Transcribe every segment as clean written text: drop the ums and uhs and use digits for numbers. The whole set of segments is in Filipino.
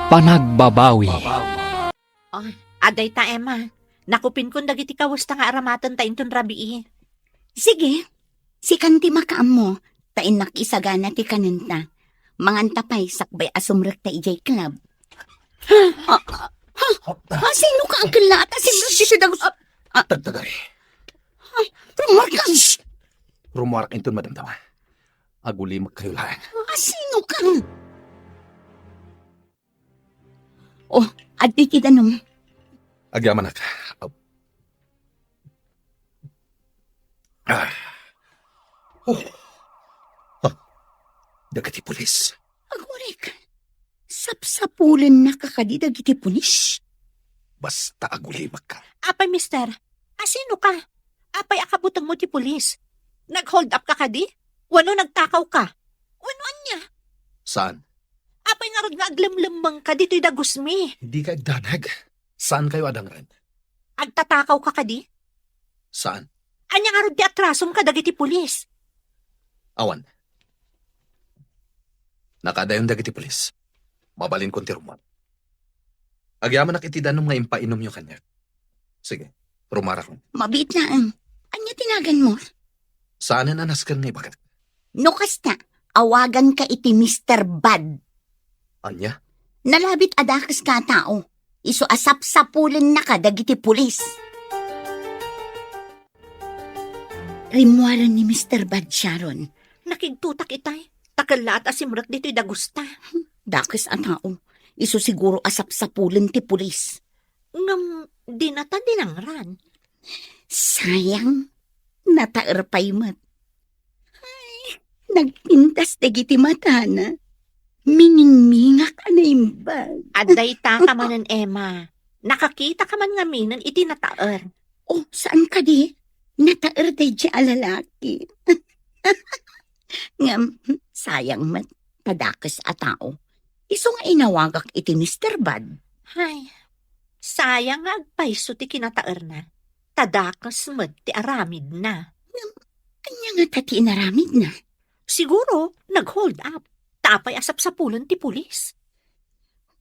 panagbabawi. Oh, aday ta, Emma. Nakupin kong dagiti kawasta nga aramatan ta inton rabii. Sige, si kanti makaam mo, tain nakisagana ti kanunta. Manganta pa'y sakbay asumrek ta ijay club. Sino ka ang kilata? Sino si Dagus? Tagtagay. Rumarkan! Rumarak inton madamdama. Aguli magkayulaan. Sino ka? Oh, adi kita nung. Agyaman ka. Dagati pulis. Agurek. Sapsapulan na kakadidag iti punis. Basta aguli ka. Apay, mister. Sino ka? Apay akabutang mo ti pulis. Nag-hold up ka kadi? Wano nagtakaw ka? Wano anya? Saan? Apay nga rod nga aglamlamang ka dito'y dagusmi. Hindi ka agdanag. Saan kayo adangran? Agtatakaw ka kadi? Saan? Anya nga rod ti atrasom ka dagiti pulis. Awan. Nakadayon dagiti pulis. Mabalin kon ti Roman. Agyaman nakitidanom nga impainom yung kanya. Sige, rumara ko. Mabit na ang. Anya tinagan mo? Saan na naskan nga ibagat? No kasta, awagan ka iti Mr. Bad. Anya? Nalabit adakas ka tao. Iso asap-sapulan na ka dagiti pulis. Rimuaran ni Mr. Bad Sharon. Nakigtutak itay. Takala at asimrak dito'y dagusta. Dakis a tao. Iso siguro asap-sapulan ti pulis. Ngam, di na ta dinangran. Sayang, nataerpay mat. Ay, nagpintas dagiti mata na. Minging-mingak na imbag. Aday ta ka manan, Emma. Nakakita ka man nga minan iti nataer. Oh, saan ka di? Nataer day di alalaki. Ngam, sayang mat. Tadakas a tao. Iso nga inawagak iti Mr. Bad. Ay, sayang nga agpaiso ti kinataer na. Tadakas met ti aramid na. Kanya nga tati inaramid na. Siguro, nag-hold up. Tapay asap sa pulon ti pulis.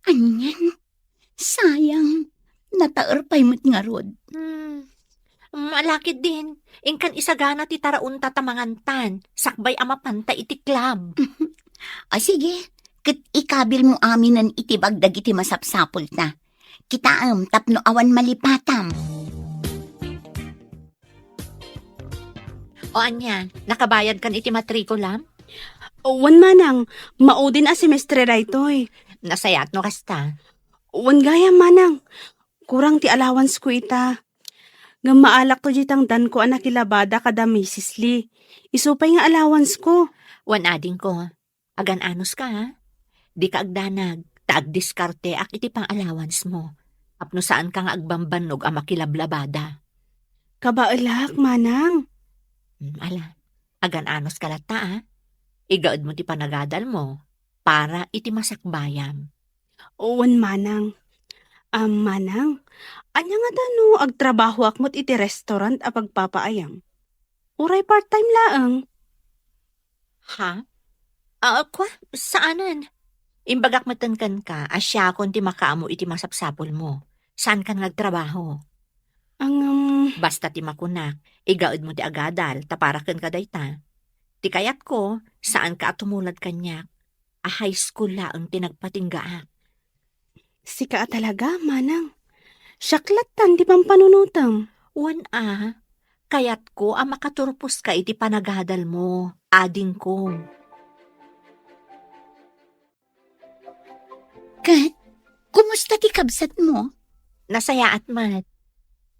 Kanyan, sayang. Nataerpay mat nga rod. Malakit din. Ingkan isagana ti taraon tatamangantan. Sakbay amapanta iti club. Sige. Kat ikabil mo aminan itibag dagiti masapsapol na. Kitaam tapno awan malipatam. O anya, nakabayad kan iti matrikulam? Wan manang, maudin a semestre raytoy. Nasayat no kasta. Wan gaya manang, kurang ti allowance ko ita. Nga maalak to jitang dan ko anak kilabada kada Mrs. Lee. Isupay nga allowance ko. Wan ading ko. Agan anos ka ha? Di ka agdanag, taag-diskarte ak iti pang allowance mo. Apno saan ka nga agbambanog ang makilablabada. Kabaalak manang. Ala, agan anos kalata ha? Igaad mo ti panagadal mo para iti masakbayam. Wan manang. Manang, anya nga dano agtrabaho akmot iti restaurant a pagpapaayam. Uray part-time laang. Ha? Kwa? Saanan? Imbagak matankan ka, asya kon ti makaamo iti masapsapol mo. Saan ka nagtrabaho? Basta ti makunak, igaad mo ti agadal, taparakan ka dayta. Ti kayat ko, saan ka atumulad kanyak? A high school laang tinagpatinggaak. Sika talaga, manang. Syaklatan di pang panunutam. Wan kayat ko ang makaturpos ka iti panagadal mo, ading ko. Kat, kumusta ti kabsat mo? Nasaya at mat.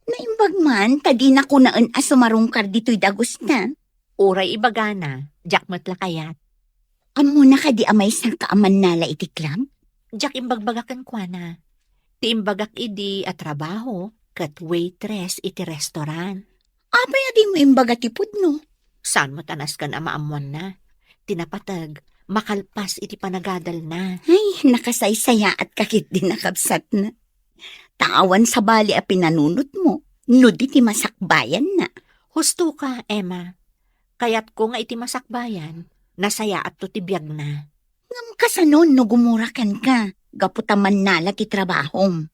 Naimbag man, tadi na ko naan asumarungkar dito'y dagos na. Uray ibagana, jakmat lakayat. Amo na ka di amay sang kaaman nala iti klam? Jak imbagbagakan kwa na. Ti imbagak idi at trabaho, kat waitress iti restaurant. Abay adi mo imbaga ti pudno. Saan mo tanas kan amaamuan na? Tinapatag, makalpas iti panagadal na. Ay, nakasaysaya at kakit din nakabsat na. Taawan sa bali a pinanunot mo, no di ti masakbayan na. Husto ka, Emma. Kayat ko nga iti masakbayan, nasaya at tutibiyag na. Ngam kasanon no gumurakan ka, Gaputaman nala ti trabahom.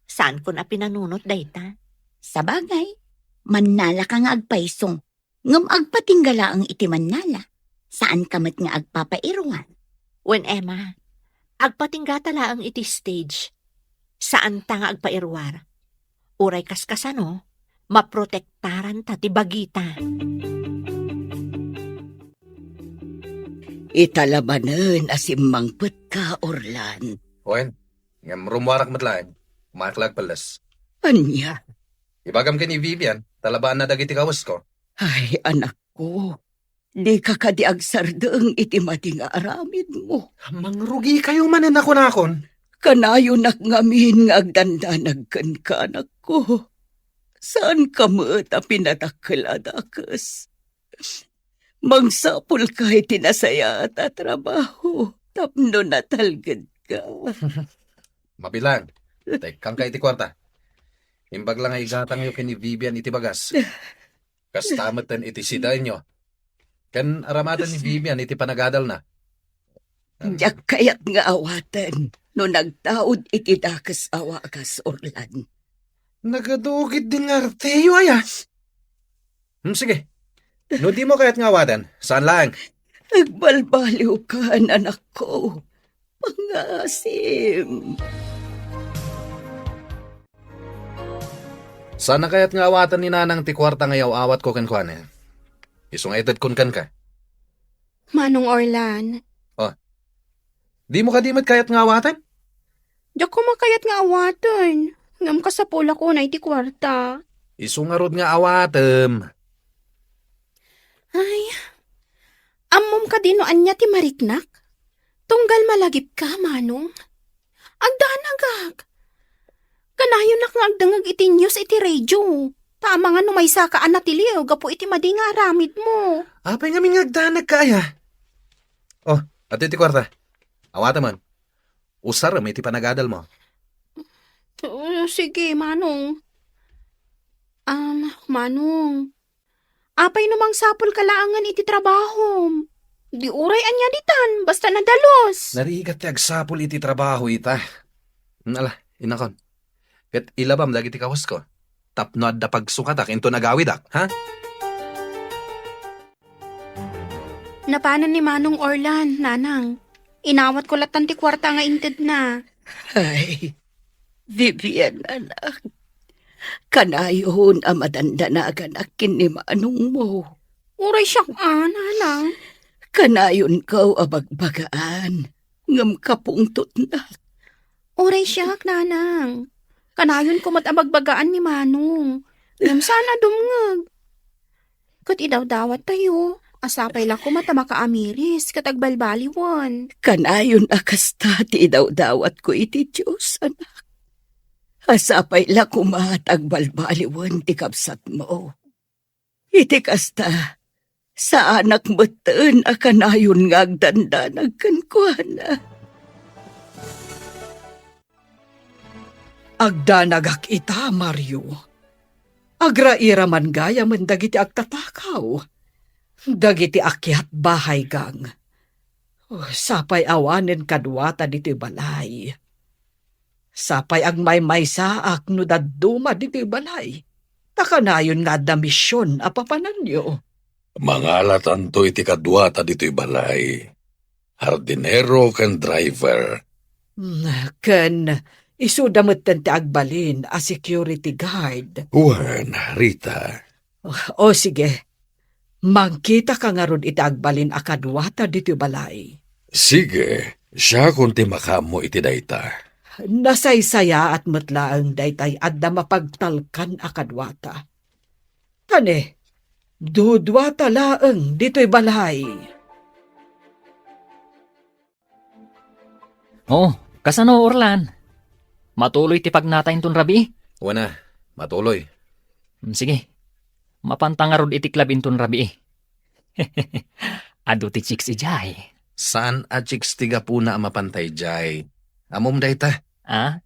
Saan ko na pinanunot, dayta? Sa bagay, mannala ka nga agpaiso. Ngam agpatinggala ang iti mannala. Saan ka met nga agpapairwan? When Emma, agpatinggata ang iti stage. Saan ta nga agpairwar? Uray kaskasano, maprotektaran ta ti bagita. Italabanan asimmangpet ka, Orlan. Wen, ngam rumwarak matlaeng. Maklag palas. Anya? Ibagam ka ni Vivian, talabaan na dagiti kawas ko. Ay, anak ko. Di ka kadiag sardeng iti mati nga aramid mo. Mangrugi kayo manan ako nakon. Kanayo nakngamin nga agdandanagkan ka, anak ko. Saan ka mo ta pinatakiladakas? Mangsapol ka itinasaya at trabaho. Tapno natalgad ka. Mabilang. Kang ka iti kwarta. Imbag lang ay igatang yung kini Vivian iti bagas. Kastamatan iti siday nyo. Kan aramatan ni Vivian iti panagadal na. Diyak kayat nga awatan. No nagtaod iti dakas awakas, Orlan. Nagadugid din nga Teo aya. Sige. No di mo kayat nga awatan. Saan lang? Nagbalbaliw ka, anak ko. Pangasim. Sana kayat nga awatan ni nanang ti kwarta ngayaw awat ko kankwane. Isong edad kun kan ka. Manong Orlan, Di mo kadimat kayat nga awatan? diyak ko makayat nga awatan. Ngam ka sa pula ko na iti kwarta. Isungarod nga awatem. Ay, ammom ka din no anya ti mariknak. Tunggal malagip ka, manong. Agdanagag. Kanayon na kang agdangag iti news iti radio. Tama nga numaysa ka anatiliw, gapo iti madi nga aramid mo. Apay nga mingagdanag ka aya. Oh, at iti kwarta. Awata man. Usar may iti panagadal mo. Sige, manong. Manong. Apay namang sapol kalaangan iti trabaho. Di uray anya ditan, basta nadalos. Narigat ti agsapol iti trabaho ita. Ala, inakon. Kat ilabam dagiti kawas ko. Tapno adda pagsukatak into nagawidak, ha? Napanan ni Manong Orlan, nanang. Inawat ko latan ti kwarta nga inted na. Ay, Vivian, anak. Kanayon ang madandanagan akin ni manong mo. Uray siya nanang. Kanayon ka abagbagaan. Ngam kapungtot na. Uray siya, nanang. Kanayon ko matabagbagaan ni Manong. Ngam sana dumngag. Kat idaw-dawat tayo. Asapay lang ko matamakaamiris katagbalbaliwan. Kanayon akasta ti daw-dawat ko iti Diyos, anak. Asapay la kumatagbalbaliwan ti kapsat mo. Iti kasta, sa anak matan akanayon nga agdandanag kankwana. Agdanagak ita, Mario. Agraira man gaya man dagiti agtatakaw. Dagiti akyat bahay gang. Sapay awanen kadwata diti balay. Sapay agmay saak no dadduma diti balay. Takanayon nga da misyon apapanan nyo. Mangalatan to iti kadwata dito'y balay. Hardinero ken driver. Ken, isudamot ti agbalin a security guard. Juan, Rita. O sige, magkita ka nga ron iti agbalin a kadwata diti balay. Sige, siya kunti makamo iti dayta. Nasaysaya at matlaang daytay adda mapagtalkan a kadwata. Tane, dudwata laeng dito'y balay. Oh, kasano Orlan? Matuloy ti pagnatayin ton rabi? Wana, matuloy. Sige, mapantangarod iti klabin ton rabi. Ado ti chicks ijay. Saan a chicks tiga puna mapantay jay? Amom dayta. Ah?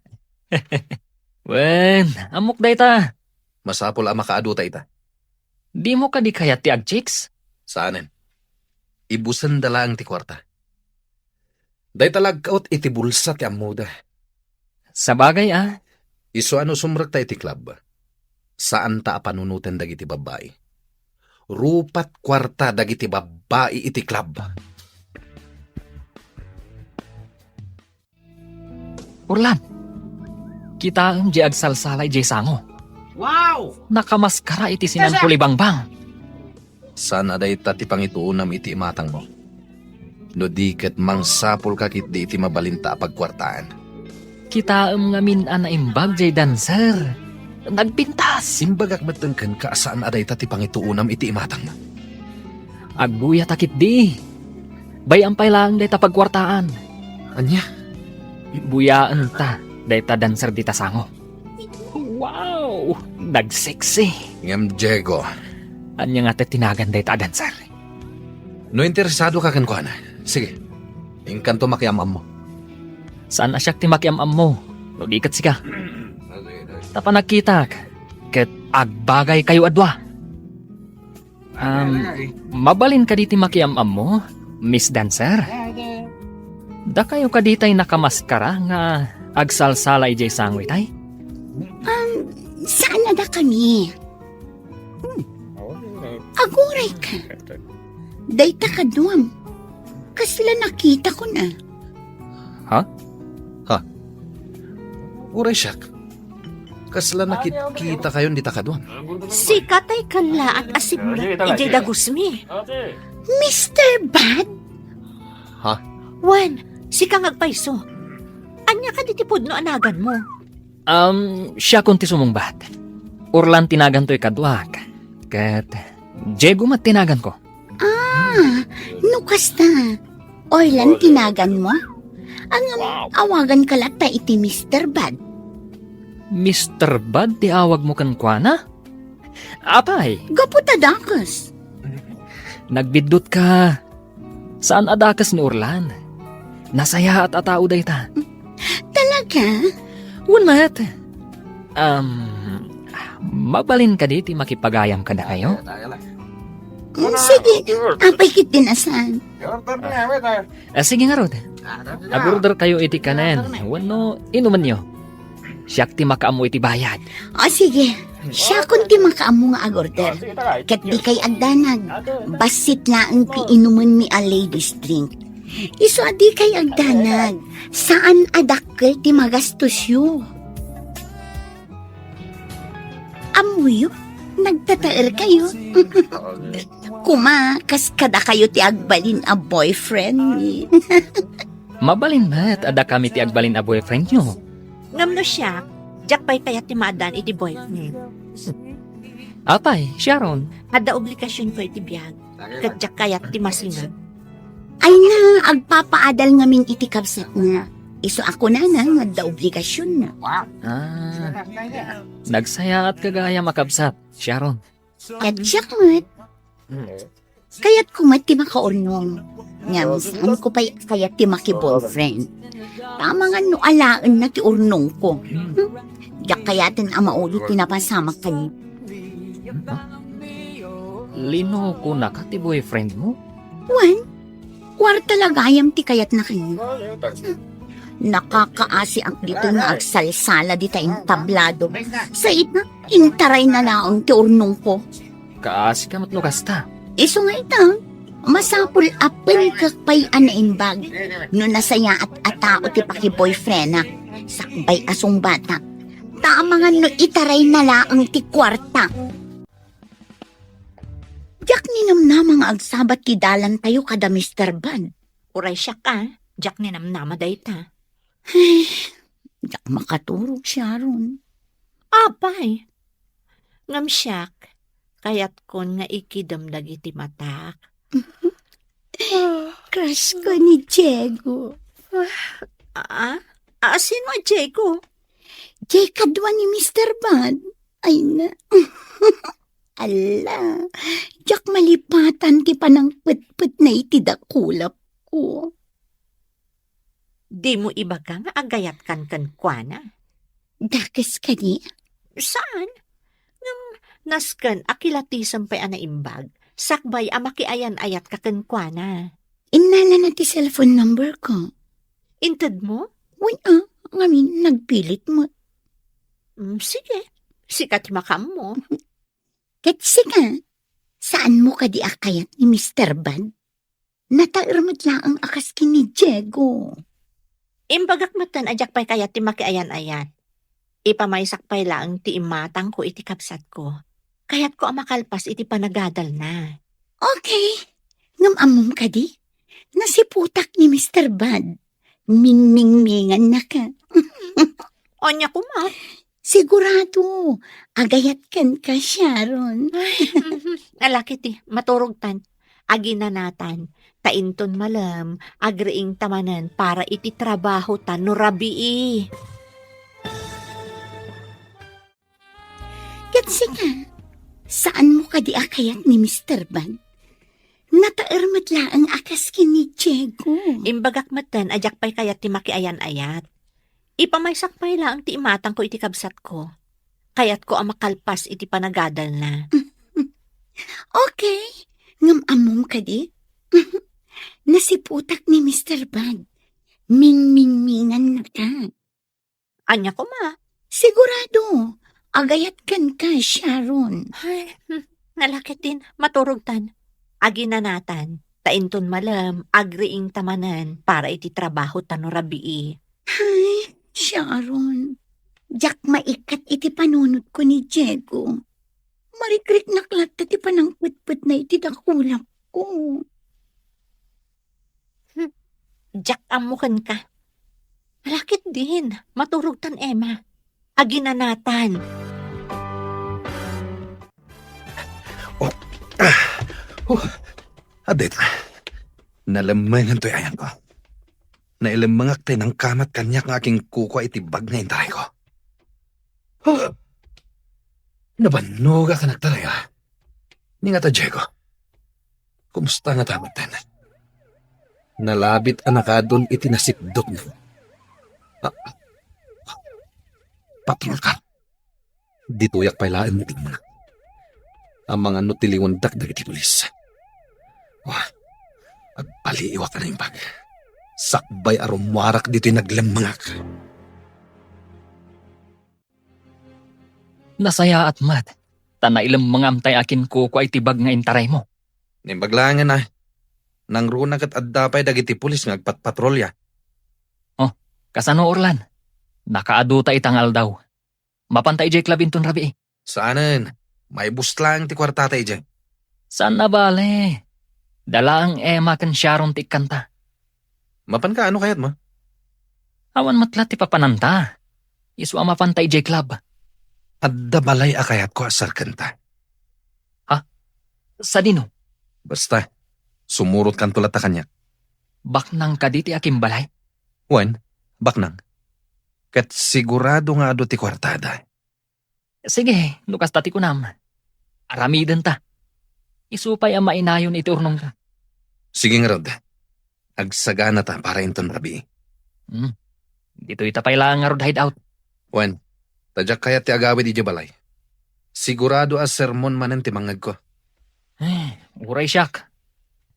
Wen, amok dayta. Masapol a makaadu ita. Di mo ka di kayat ti ag chicks? Saanen? Ibusan dala ang ti kwarta. Day talagkaot iti bulsa ti amuda. Sa bagay Iso ano sumrak ta iti club. Saan ta panunutan dagiti babae? Rupat kwarta dagiti babae iti club. Orlan, kita di agsalsalay di sango. Wow! Nakamaskara iti sinan Pulibangbang. Sana day ta ti pangituunam iti imatang mo. No di ket mangsapol ka kit di iti mabalinta pagkwartaan. Kita nga minan na imbag di dancer. Nagpintas. Simbagak matengken ka saan aday ta ti pangituunam iti imatang mo. Agbuya takit di. Bayampay lang day ta pagkwartaan. Anya? Buyaan ta, dahita dancer di tasango. Wow! Nagseksi. Ngam Diego, Anya nga tinagan dahita dancer. no interesado ka kan kuana. Sige, ingkanto makiamam mo. Saan na siya timakiam-am mo? Lugikat sika. Tapa nakita, ket agbagay kayo adwa. Mabalin ka di timakiam-am mo, Miss Dancer? Da kayo ka ditay nakamaskara nga agsalsalay jay sangwit ay? Saan na da kami? Aguray ka. Dayta ka duwam. Kasla nakita ko na. Uray siyak. Kasla nakikita kayo di takadwan. Si Katay Kanla at Asimra, ijay dagusmi. Mr. Bad? Wan, si kang agpaiso. Anya ka ditipod no anagan mo. Siya kunti sumungbat. Orlan tinagan to'y kadwak. Kat, Diego mat tinagan ko. Nukas na. Orlan tinagan mo? Ang awagan ka lata iti Mr. Bad. Mr. Bad, ti awag mo kan kuana? Apay, Gaputa dakas. nagbidot ka. Saan adakas ni Orlan? Nasaya at atao dayta. Talaga? Unmat. Mabalin ka diti makipagayam ka na kayo? Sige, apay kit dinasan. Sige nga Rod. Agurder kayo iti kanen. Wano, inuman nyo. Siyak ti makaamu iti bayad. O sige, siya kunti makaamo nga agorder. Kat di kay agdanag. Basit laang ti inuman mi a ladies drink. Iso di kay agdanag. Saan adakkel ti magastos yu? Amuyo, nagtataer kayo. Kumakas kada kayo ti agbalin a boyfriend ni. Mabalin mat, ada kami ti agbalin a boyfriend nyo. Ngam no siya, jak pa'y kayat ti maadan iti boyfriend. Apay, Sharon. Ada obligasyon ko iti biyag. Kat jak kayat ti masinag. Ay na, agpapaadal ngamin iti kapsat na. Iso ako na nga da obligasyon na. Nagsaya at kagaya makabsat, Sharon. At siya mat. Kaya't kumat ti makaurnong. Nga, saan ko pa'y kaya't ti maki-boyfriend. Tama nga no alaan na ti urnong ko. Yak kayatin ang maulit ti napasama kayo. Lino ko na ka ti boyfriend mo? Wan, kwarta lagayam ti kayat na kayo. Nakakaasi ang dito nga agsalsala di tayong tablado. Sa ita, intaray na laong ti urnong ko. Kaasi ka matlukas ta. Iso nga ita, masapul apel kakpay anaimbag. No nasaya at atao ti paki-boyfriend na. Sakbay asong bata. Tama nga no itaray na laang ti kwarta. Jak ninamnamang agsabat ti dalan tayo kada Mr. Bad. Uray siya ka, jak ni namnama dayta. Jak makaturog siya ron. Apay. Ngam siyak, kayat kon nga ikidamdag iti matak. Crush ko ni Diego. Sino a Diego? Jay kadwa ni Mr. Bad. Ay na. Ala, jak malipatan ti panang put-put na itidakulap ko. Di mo ibaga nga agayat kan kuana. Dakas ka ni? Saan? Ngam nasken akilatisan pa'y anaimbag. Sakbay amakiayan ayat ka kuana. Inala na ti cellphone number ko. Inted mo? Uy, ngamin nagpilit mo. Sige. Sikat makam mo. Kasi nga, saan mo ka di akayat ni Mr. Bad? Natairmat lang ang akas kini Diego. Imbagak matan ajak pa'y kayat ti makiayan-ayat. Ipamaysak pa'y lang ti imatang ko iti kapsat ko. Kayat ko amakalpas iti panagadal na. Okay, ngamamom ka di? Nasiputak ni Mr. Bad. Mingmingmingan na ka. Onya ko ma. Sigurado, agayat kan ka, Sharon. Alaki ti, maturugtan. Aginanatan. Tainton malam, agriing tamanan para iti trabaho tan no rabii. Kasi nga, saan mo ka di akayat ni Mr. Bad? Natairmat lang ang akas kini Diego. Imbagak matan ajak pa'y kayat ti makiayan-ayat. Ipamaysak pa'y lang ti imatang ko iti kabsat ko. Kayat ko amakalpas iti panagadal na. Okay, ngamamom ka di? Nasiputak ni Mr. Bad. Mingmingmingan na ka. Anya ko ma. Sigurado, agayat kan ka, Sharon. Ay, nalakit din, maturugtan. Aginanatan, tainton malam, agriing tamanan para iti trabaho tan no rabii. Ay, Sharon. Jak maikat iti panunod ko ni Diego. Marikrik naklat ti panangputput na iti dakulap ko. Jak amukan ka. Malakit din, maturugtan Emma. Aginanatan. Adit, nalamangan to'y ayan ko. Nailamangak tayo ng kamat kanyak ng aking kuko itibag na intay ko. Nabanuga ka nagtalaya. Ni nga ta, Diego. Kumusta nga tamat din? Nalabit anakadon itinasipdot na. Patrol ka. Dituyak pailaan mo tingnan. Ang mga nutilingon dagdag iti pulis. Agpaliiwa ka na yung bag. Sakbay arumarak dito'y naglamangak. Nasaya at mat. Tanailam mga amtay akin ko ay tibag nga intaray mo. Nimbaglangan na. Nang runag at addapay dagiti pulis nga agpatpatrolya. Kasano Orlan? Nakaadota itangal daw. Mapantay jay klabinton rabi. Saanan? May bus lang ti kwartata ijay. Saan na bale? Dala ang Emma kan Sharon ti kanta. Mapan ka ano kayat mo? Awan matla ti papananta. Iswa mapantay jay club. Adda balay akayat ko asar kanta. Sa dino? Basta, sumurot kan tulad ta kanya. Baknang kaditi aking balay. Wan, baknang. Kat sigurado nga ado ti kwartada. Sige, lukas tati ko nam. Aramiden ta. Isupay ang mainayon iti urnong ka. Sige nga rod. Agsagana ta para inton rabi. Dito itapay lang nga rod hideout. Wan, tadyak kaya ti agawid iti balay. Sigurado as sermon manen ti mangag ko. Uray siyak.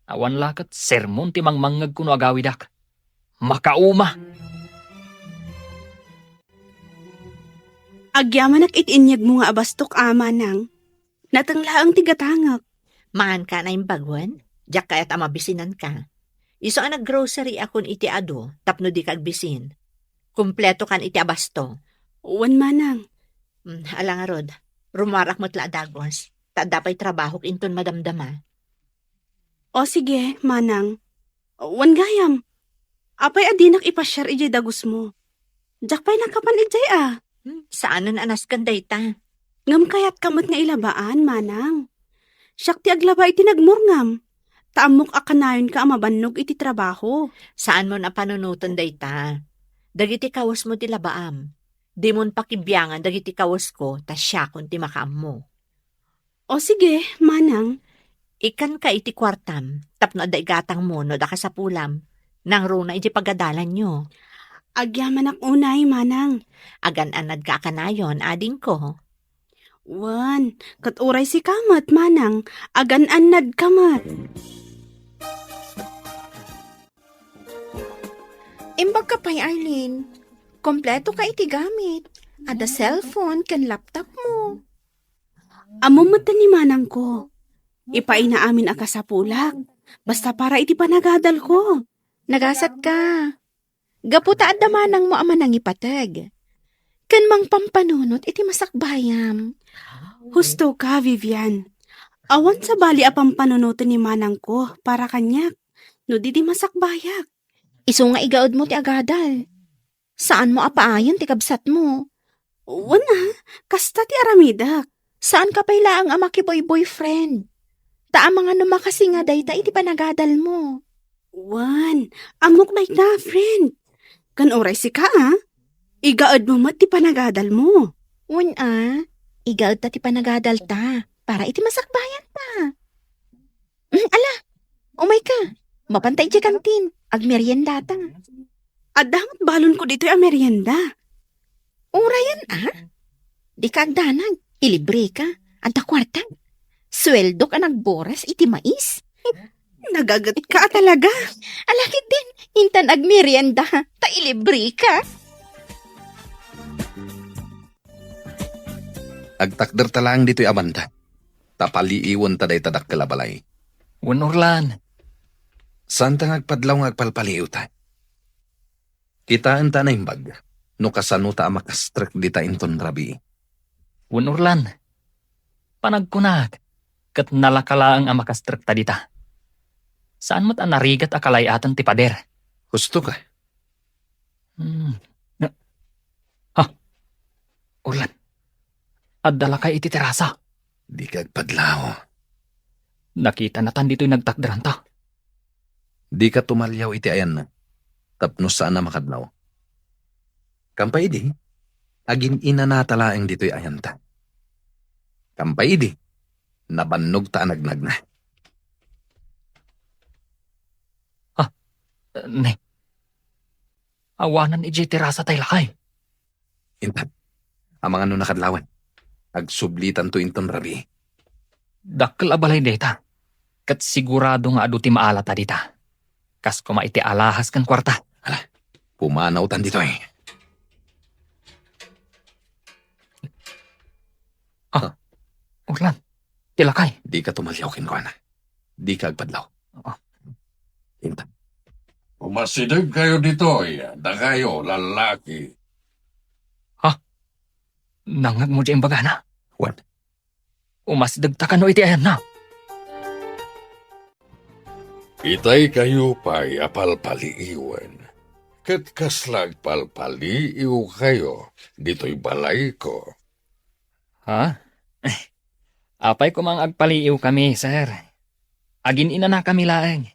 Awan lakat sermon ti mangmangag kuno agawidak. Makauma. Agyamanak itinyag mo nga abastok ama nang. Natanglaang tigatangak. Maan ka na yung bagwan. Jak kayat amabisinan ka. Iso ang nag-grocery akon iti ado, tapno di kagbisin. Kumpleto kan iti abasto. Uwan manang. Alang rod, rumarak mo't laadagos. Tadapay trabaho inton madamdama. O sige, manang. Uwan gayam. Apay adinak ipasyar ijay dagos mo. Jakpay nakapan ijay Saanan anas kanday ta? Ngam kayat kamot nga ilabaan, manang. Siyak ti aglaba iti nagmurngam. Taamok akanayon ka amabannog iti trabaho. Saan mo na panunutan day ta? Dagiti kawas mo ti labaam. Di mon pakibyangan dagiti kawas ko, tas siya kun ti makaam mo. O sige, manang. Ikan ka iti kwartam, tapno da igatang mo no da ka sa pulam. Nang runa iti pagadalan nyo. Agyamanak unay, manang. Agan-anad ka kanayon, ading ko. Wan, katuray si kamat, manang. Agan-anad kamat. Imbag ka pa'y Arlene. Kompleto ka iti gamit. Ada cellphone kan laptop mo. Amo mata ni manang ko. Ipaina amin aka sa pulak. Basta para iti panagadal ko. Nagasat ka. Gaputa at damanang mo aman ang ipatag. Kan mang pampanunot iti masakbayam. Husto ka, Vivian. Awan sa bali apang panunuto ni manang ko para kanyak. No di masakbayak. Iso nga igaod mo ti agadal. Saan mo apaayon ti kabsat mo? Wana, kasta ti aramidak. Saan ka pala ang ama ki boyfriend? Ta mga numakasi nga dayta iti panagadal mo. Wan, amok na ita, friend. Kan oray si ka, igaad mo mat ti panagadal mo. Igaod ta ti panagadal ta. Para iti masakbayan ta. Ala, umay ka. Mapantay di kantin. Agmerienda ta. Adamat balon ko dito'y amerienda. Urayan Di ka agdanag. Ilibre ka. Anta kwartang. Sweldo ka nagboras iti mais. Nagagat ka talaga. Alakit din. Intan agmerienda. Ta ilibre ka. Agtakder talang dito'y Amanda. Tapaliiwan ta day tadak kalabalay. Unurlan. Saan ta ngagpadlaw ngagpalpaliw ta? Kitaan ta na imbag. No kasano ta makastrek di ta inton rabi. Unurlan. Panagkunag. Kat nalakalaang amakastrek ta dita. Saan mo't anarigat akalayatan ti pader? Husto ka? Urlan. Addala kay iti terasa. Di kagpadlaw. Nakita na tan dito'y nagtakdaran ta. Di ka tumalyaw iti ayan na. Tapno saan na makadlaw. Kampay di. Agin inanatalaeng dito'y ayan ta. Kampay di. Nabannog ta nagnag na. Ne. Awanan iti terasa tay lakay. Intan. Ang mga nakadlawan. Agsublitan to inton rabi. Dakkel abalay deta. Kat sigurado nga adu ti maalata dita. Kas kuma iti alahas kan kwarta. Pumanaw tan dito eh. Urlan. Tilakay. Di ka tumalyaw kinuha na. Di ka agpadlaw. Intan. Umasidag kayo dito, da kayo, lalaki. Nangag mo di imbagana. What? Umasdag ta kano iti ayan na. Itay kayo pa'y apalpaliiwan. Kat kaslag palpaliiw kayo, dito'y balay ko. Ha? Apay ko mang agpaliiw kami, sir. Agin ina na kami laeng.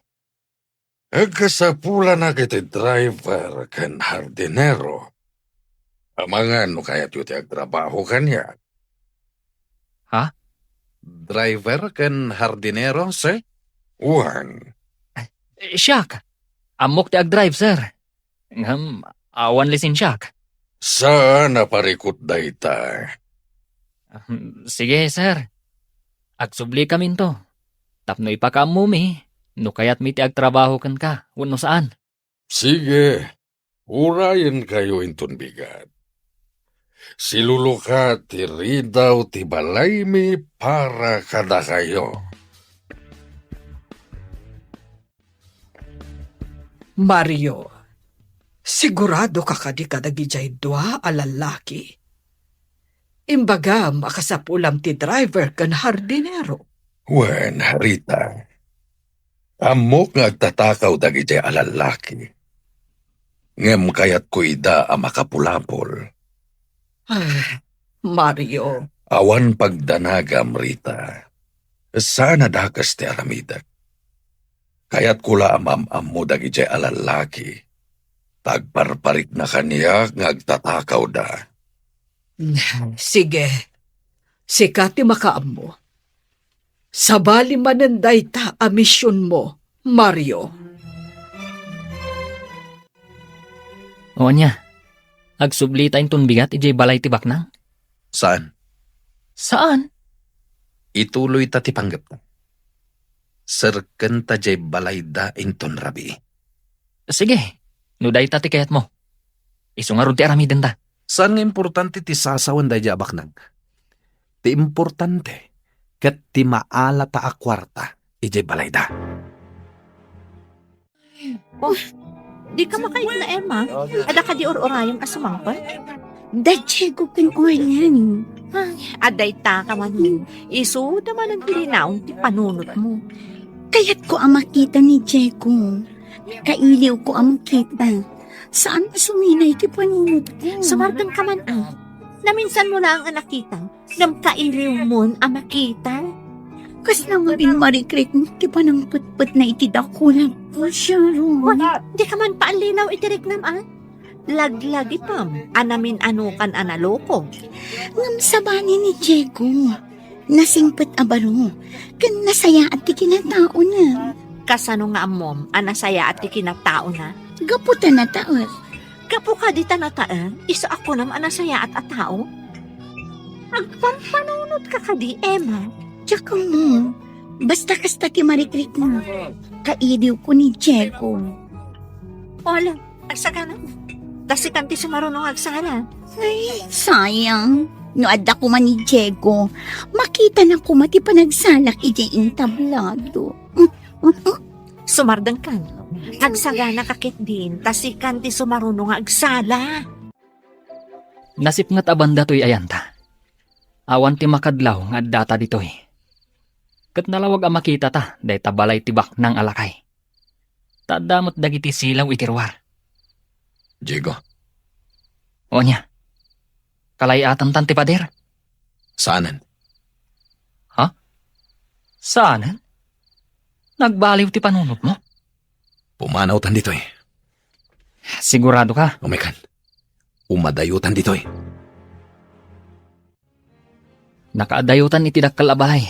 Agkasapula na kiti driver kan hardinero. Amangan no kaya't yu ti agtrabaho kanya. Driver kan hardinero, sir? Uwan, Siyak. Amok ti agdrive, sir. Awan lisin siyak. saan na parikot dayta? Sige, sir. Agsubli kami to. Tapno ipakamumi. No kayat mi ti agtrabaho kan ka. Wano saan? Sige, urayan kayo inton bigat. Siluluka ti ridaw ti balay mi para kada kayo. Mario, sigurado ka kadi kadagijay dua a lalaki. Imbaga makasapulam ti driver kan hardinero. Wen, Rita. Amok nga agtatakaw dagiti alalaki. Ngem kayat ko ida a makapulapol. Mario, Awan pagdanagam, Rita. Sana dakas ti aramidak. Kayat kula amam mo dagiti alalaki. Tagparparik na kaniya nga agtatakaw da. sige. Sikati makaam mo. Sabali mananday ta a misyon mo, Mario. O niya. Agsubli tayong tunbigat ijay balay tibak na. Saan? Saan? Ituloy ta ti panggap ta. Serken ta jay balay da inton rabi. Sige. No dayta ti kayat mo. Isu nga ron ti aramiden ta. Saan nga importante ti sasawan da jabak nang? Ti importante, kat ti maala ta a kwarta, ije balay da. Di ka makain na, Emma. Ada ka di or-orayong asumangpa? Da Diego kan orlan. Aday ta ka man. Isu naman ang tilinaong ti panunot mo. Kaya't ko ang makita ni Diego. Kailiw ko ang makita. Saan na suminay ti panunod ko? Sumardang ka man ah. Naminsan mo lang ang nakita. Nam kailiw mo ang makita. Kas na nga rin marikrik ti pa ng putput na itidakulan ko siya ron. Di ka man paalinaw itirik naman. Laglagi pam. Anamin anukan analoko. Ngam sabani ni Diego. Nasingpet abaro. Kan nasaya at ti kinatao na. Kasano nga mom, anasaya at ikinatao na. Gaputan na taot. Kapo ka di tanataan, isa ako nam anasaya at atao. Agpampanunod ka ka di, Emma. Tsaka mo. Basta kasta ti marikrik mo. Kailiw ko ni Diego. Wala, agsaga na. Kasi kanti sumarunong agsala. Ay, sayang. No adda ko man ni Diego. Makita na ko mati panagsalak ije intablado. Sumardang kan. Agsaga na kakit din, tasi kanti sumarunong agsala. Nasip nga't abanda to'y ayanta. Awan ti makadlaw nga data dito'y. Kat nalawag ang makita ta, day tabalay tibak ng alakay. Tadamot dagiti silaw itirwar. Diego, O niya, kalayatan tan ti pader. saanan? Saanan? Nagbaliw ti panunot mo? Pumanaw tan dito eh. Sigurado ka? Umikan. Umadayutan dito eh. Nakaadayutan iti dakkal abalay.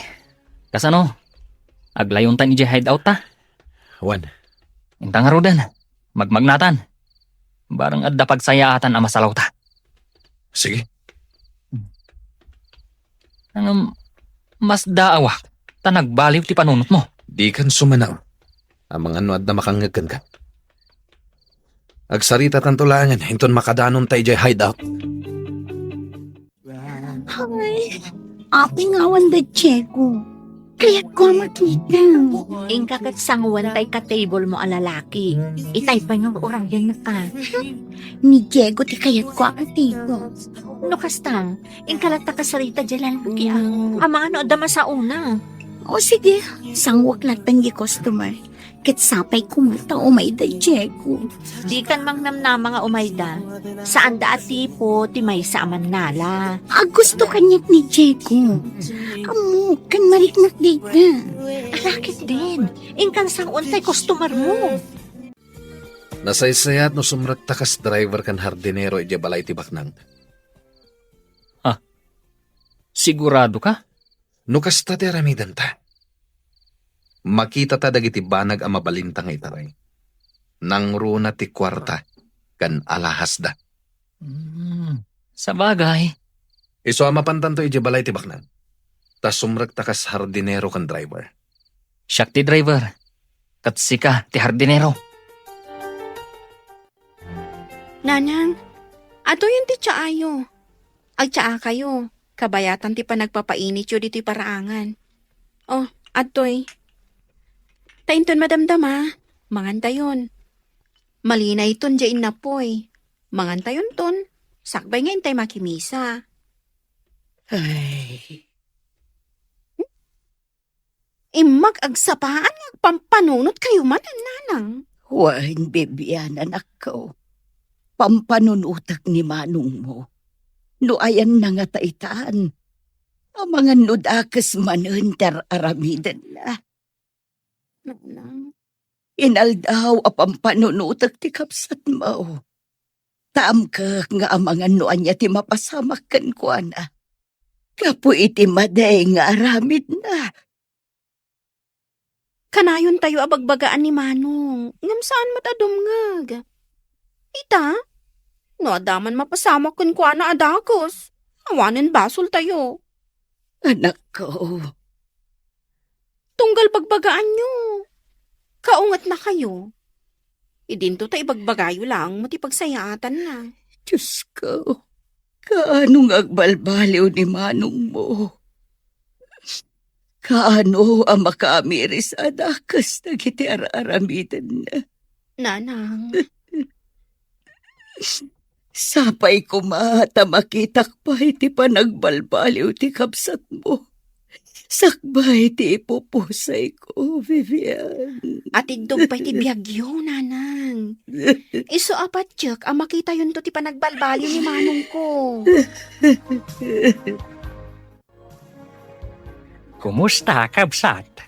Kasano? Aglayon tan iti hideout ta? Wan, Intang harudan. Magmagnatan. Barang adda pagsayaatan ang masalaw ta. Sige, Ang mas daawak. Ta nagbaliw ti panunot mo. di kan sumanaw. ang mga nuad na makangagkan ka. Agsarita tanto langan, hinton makadanon tayo jay hideout. Ay, aking awan da Diego. Kaya't ko makita. Ingkakat sanguan tay ka table mo ang lalaki. Itay pa yung orang yan na ka. Ni Diego ti kayat ko ang tigo. No kastang, ingkalat ta kasarita dyan lalaki ang mga ano adama sa una. O sige, sangwak latan gi customer. Ket sapay kumata o may da Diego. Di kan mang namnama nga umayda. Saan da at tipo, ti may sa aman nala. Gusto kanyak ni Diego. Amo, kan mariknak di ka. Alakit din. Ingkan sang untay customer mo. Nasaysayat no sumraktakas driver kan hardinero ije balay tibak nang. Sigurado ka? No kasta ti aramidan ta. Makita ta dagiti banag ang mabalintang itaray. Nang runa ti kwarta kan alahas da. Sa bagay. Iso mapantan to ije balay tibak nang. Tas sumraktakas hardinero kan driver. Siyak ti driver. Katsika ti hardinero. Nanang, ato yun ti tsaayo. Agtsaa kayo. Kabayatan ti pa nagpapainit yun dito'y paraangan. Oh, atoy. Tainton madamdama. Mangantayon. Malinay ton dyain na poy. Mangantayon ton. Sakbay nga intay makimisa. Ay, Imag agsapaan agpampanunot kayo man, nanang. wain bebiyan anak ko. Pampanunutak ni manong mo. No ayan na nga taitaan. Ang mga nudakas manuntar aramidan na. Nanang. Inaldaw a pampanunutak ti kapsat mo. Taam ka nga ang mga nuan niya ti mapasamak kan ko na. Kapo iti maday nga aramid na. Kanayon tayo abagbagaan ni Manong. Ngam saan matadumngag? Ita? No, adaman mapasamak kun kwa na adakos. Awanin basol tayo. Anak ko, Tunggal bagbagaan nyo. Kaungat na kayo. Idinto ta ibagbagayo lang, mo ti pagsayaatan na. Diyos ko, kaano nga agbalbaliw ni manong mo? Kaano ang makaamiris adakas dagiti aramidan na? Nanang, Sapay ko mata makitak pa iti panagbalbaliw ti kapsat mo. Sakbay ti ipupusay ko, Vivian. at igdog pa iti biyagyo, nanang. Iso apat tiyek, ang makita yun to ti panagbalbaliw ni manong ko. Kumusta, kabsat?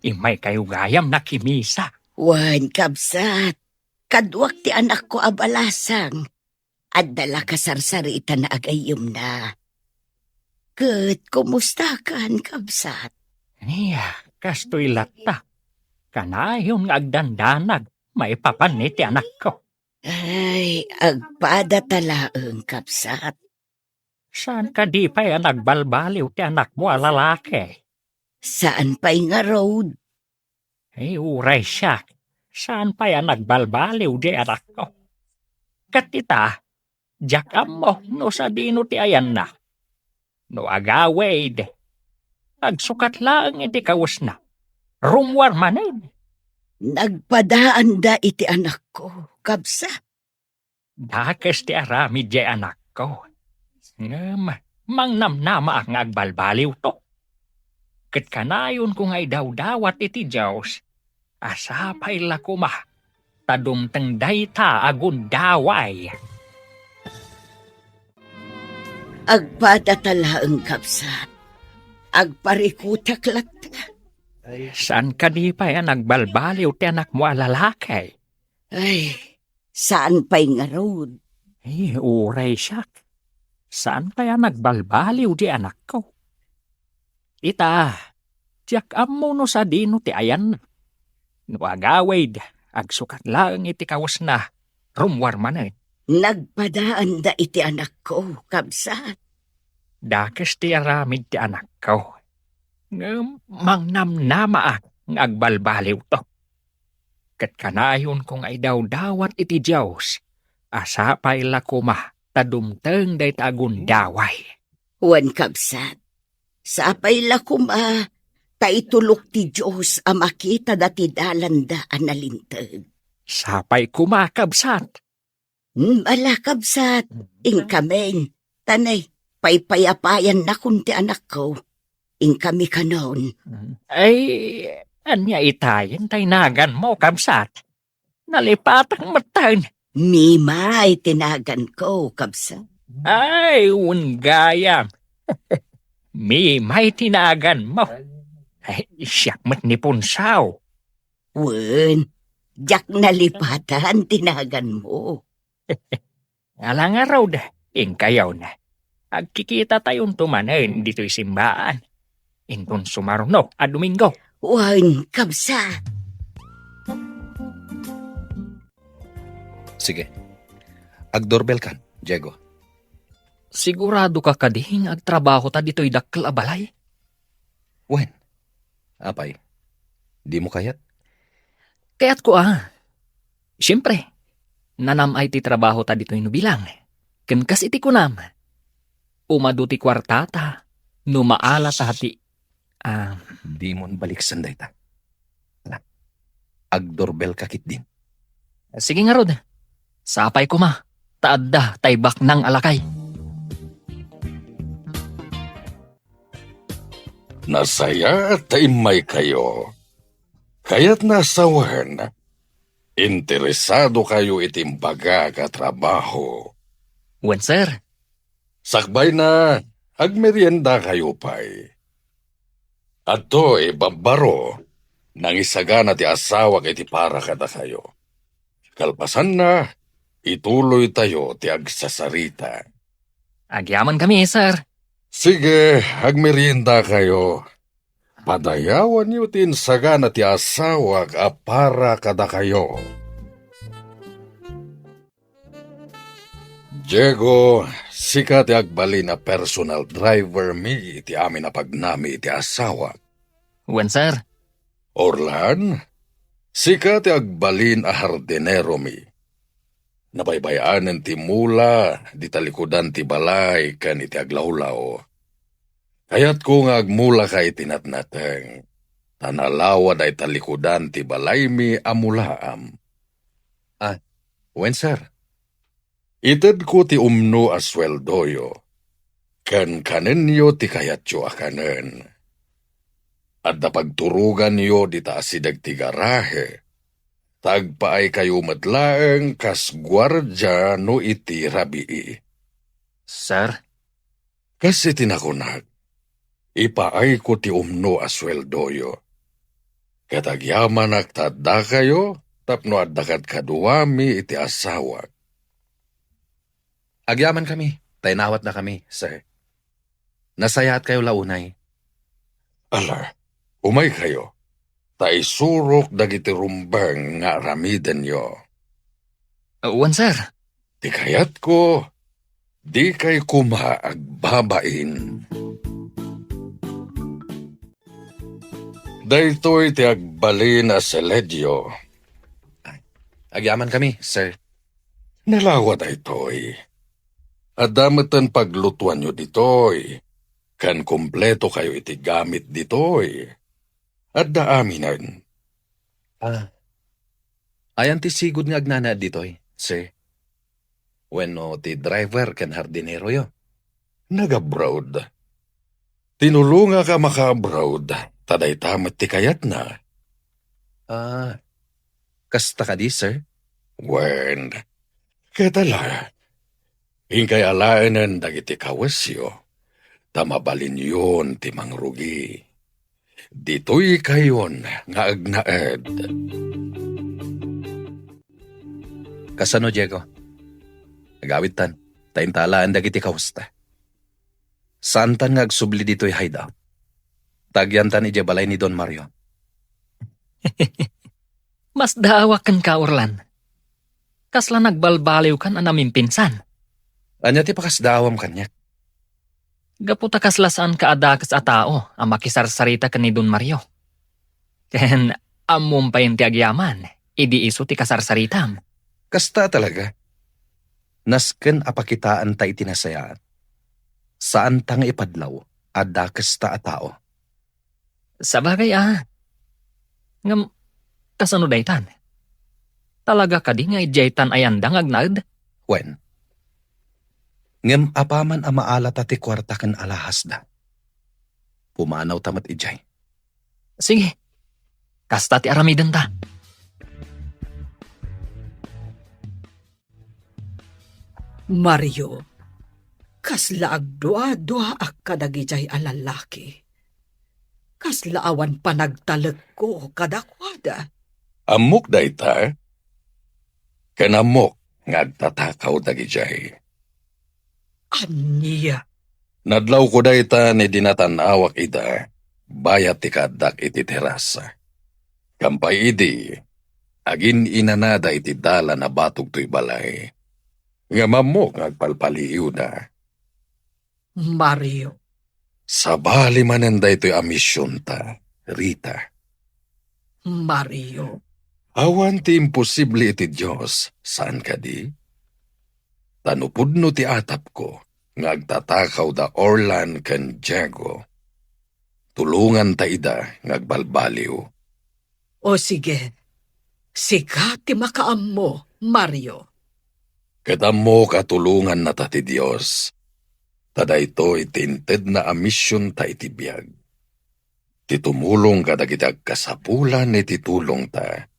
Imay kayo gayam na kimisa. Wan, kapsat. Kadwak ti anak ko abalasang. At dala kasarsarita na agayom na. Kat, kumusta kan, kapsat? Niya, kastoy latta. Kanayon nga agdandanag, maipapanit ti anak ko. Ay, agpada talaang, kapsat. Saan ka di pa yan nagbalbaliw ti anak mo a lalaki? Saan pa'y nga road? Ay, uray siya. Saan pa yan nagbalbaliw di anak ko? Katita, jakam mo no sa dino ti ayan na. No agawid. Agsukat lang iti kawas na. Rumwar manin. Nagpadaan da iti anak ko, kapsat. Dakes ti arami di anak ko. Ngam, mangnamnama ang agbalbaliw to. Ket kanayon kung ay daw-dawat iti Diyos, asapay la kuma, tadumteng dayta agun daway. Agpada talaang, kapsat. Agparikutak latta. Saan ka di pa yan nagbalbaliw ti anak mo a lalaki? Ay, saan pa'y nga road? Ay, uray siya. Saan pa yan nagbalbaliw di anak ko? Ita, tiyak amo no sa dino ti ayan na. No agawid, agsukat lang iti kawas na. Rumwar man eh. Nagpadaan da iti anak ko, kapsat. Dakes ti aramid ti anak ko. Mangnamnama ang agbalbaliw to. Kat kanayon kung ay daw-dawat iti Diyos, asapay la kuma, tadumteng day tagun daway. Wan, kapsat. Sapay lakuma, taitulok ti Diyos a makita dati dalanda analintag. Sapay kumakabsat. Ala, kapsat. Ingkameng. Tanay, paypayapayan na kunti anak ko. Ingkami ka noon. Ay, anya itayin taynagan mo, kabsat. Nalipatang matan. Mimay tinagan ko, kapsat. Ay, unggayam. May tinagan mo. Ay, siyak mat ni Punsaw. Wan, jak nalipatan tinagan mo. Alang araw da, ingkayaw na. Agkikita tayong tumanan dito'y simbaan. Intun sumaruno a Domingo. Wan, kapsat. Sige. Agdoorbell kan, Diego. Sigurado ka kading agtrabaho ta dito'y dakkel a balay? Wen. Apay. Di mo kayat? Kaya't ko Siyempre, nanamay ti trabaho ta dito'y nubilang. Kenkas iti kunam. Umadu ti kwartata, numaala ta hati. Di mo balik sanday ta. Agdoorbell kakit din. Sige nga rod. Sapay ko ma. Taadda taybak ng alakay. Nasaya at taimay kayo. Kaya't nasawan, interesado kayo itimbaga ka trabaho. Wen sir, Sakbay na, agmerienda kayo pa'y. Ato babaro, nang isagana ti asawa iti para kada kayo. Kalpasan na, ituloy tayo ti agsasarita. agyaman kami sir. Sige, agmerienda kayo. Padayawan niyo tin sagana ti asawa para kada kayo. Diego, sika ti agbali na personal driver mi iti amin na pagnami iti asawa. Wen sir, Orlan, Sika ti agbalin a hardinero mi. Nabaybayanan ti mula, di talikudan ti balay, kan iti aglawlaw. Kayat ko nga agmula kay tinatnateng. Tanalawa day talikudan ti balay mi amulaam. Wen, sir? Ited ko ti umno a sweldoyo. Kan kanenyo ti kayatyo akanen. At napagturugan yo di taasidag ti garahe. Tagpaay kayo matlaeng kas gwardya no iti rabii. Sir, Kasi tinakunag, ipaay ko ti umno a sweldoyo. Katagyaman agtadda kayo, tapno addakat kaduwami iti asawa. Agyaman kami. Tainawat na kami, sir. Nasayaat kayo launay. Ala, umay kayo. Taisurok dagiti rumbang nga ramiden yo. Wan sir. Di kayat ko, di kay kumaagbabain. Daytoy ti agbalin a seledyo. Agyaman kami, sir. Nalawa daytoy. Adamatan paglutuan nyo ditoy. Kan kompleto kayo iti gamit ditoy. At daaminan. Ayan ti sigod nga agnana ditoy, sir. Wenno ti driver kan hardinero yo. Nag-abroad. Tinulunga ka maka-abroad. Taday tamat ti kayat na. Kasta ka di, sir? Wen, katala. Hingkay alaanan dagiti kawasyo. Tamabalin yun ti mangrugi. Dito'y kayon nga agnaed. Kasano, Diego? Agawid tan. Taintalaan dagiti kawasta. Saan tan nga agsubli dito'y hideout? Tagyan tan ije balay ni Don Mario. Mas daawak kan ka, Orlan. Kasla nagbalbaliw kan anaming pinsan. Anya ti pakasdawam kanyak. Gaputa kaslasaan ka adakas a tao ang makisarsarita kan ni Don Mario. Ken amum pa ti agyaman, idi iso ti kasarsaritam. Kasta talaga. Nasken apakitaan ta itinasayaan. Saan ta nga ipadlaw, ada kasta a tao. Sabagay ngam kasano daytan? Talaga ka di nga ijaytan ayandang agnad? Wen? Ngem apaman a maala ta ti kwarta ken alahas da. Pumanaw tamat ijay. Sige, kasta ti aramiden ta. Mario, kasla agdua-dua ak kadagijay a lalaki. Kasla awan panagtalag ko kadakwada. Amok dayta. Kanamok ngagtatakaw dagijay. Aniya, Nadlaw ko dayta ni dinatanawak ida. Bayat ti kadak iti terasa. Kampay idi. Agin inanada iti dala na batog to'y balay. Nga mamok ngagpalpaliw na. Mario, Sabali mananda ito'y amisyon ta, Rita. Mario, Awan ti imposible iti Diyos, saan ka di? Tanupudno ti atap ko, ngagtatakaw da Orlan ken Diego. Tulungan ta ida, ngagbalbaliw. o sige, sika ti makaam mo, Mario. Kadam mo katulungan na ta ti Diyos. Tada ito'y tinted na amisyon ta iti biyag. Titumulong kadagitag kasapulan iti tulong ta.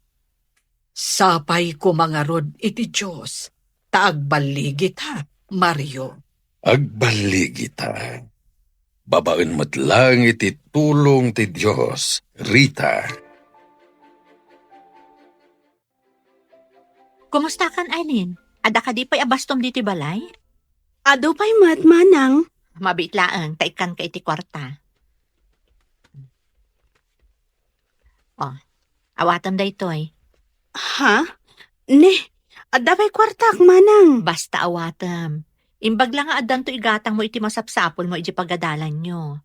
Sapay ko mga rod iti Diyos, taagbaligi ta, Mario. Agbaligi ta. Babaen matlang iti tulong ti Diyos, Rita. Kumusta kan, Aileen? Ada ka di pa'y abastom diti balay? Ado pa'y manang. Mabitlaang, taikan ka iti kwarta. Awatam da ito'y. Ha? Ne, ada pa'y kwartak, manang. Basta awatam. Imbag lang nga adan to igatang mo iti masapsapol mo iti pagadalan nyo.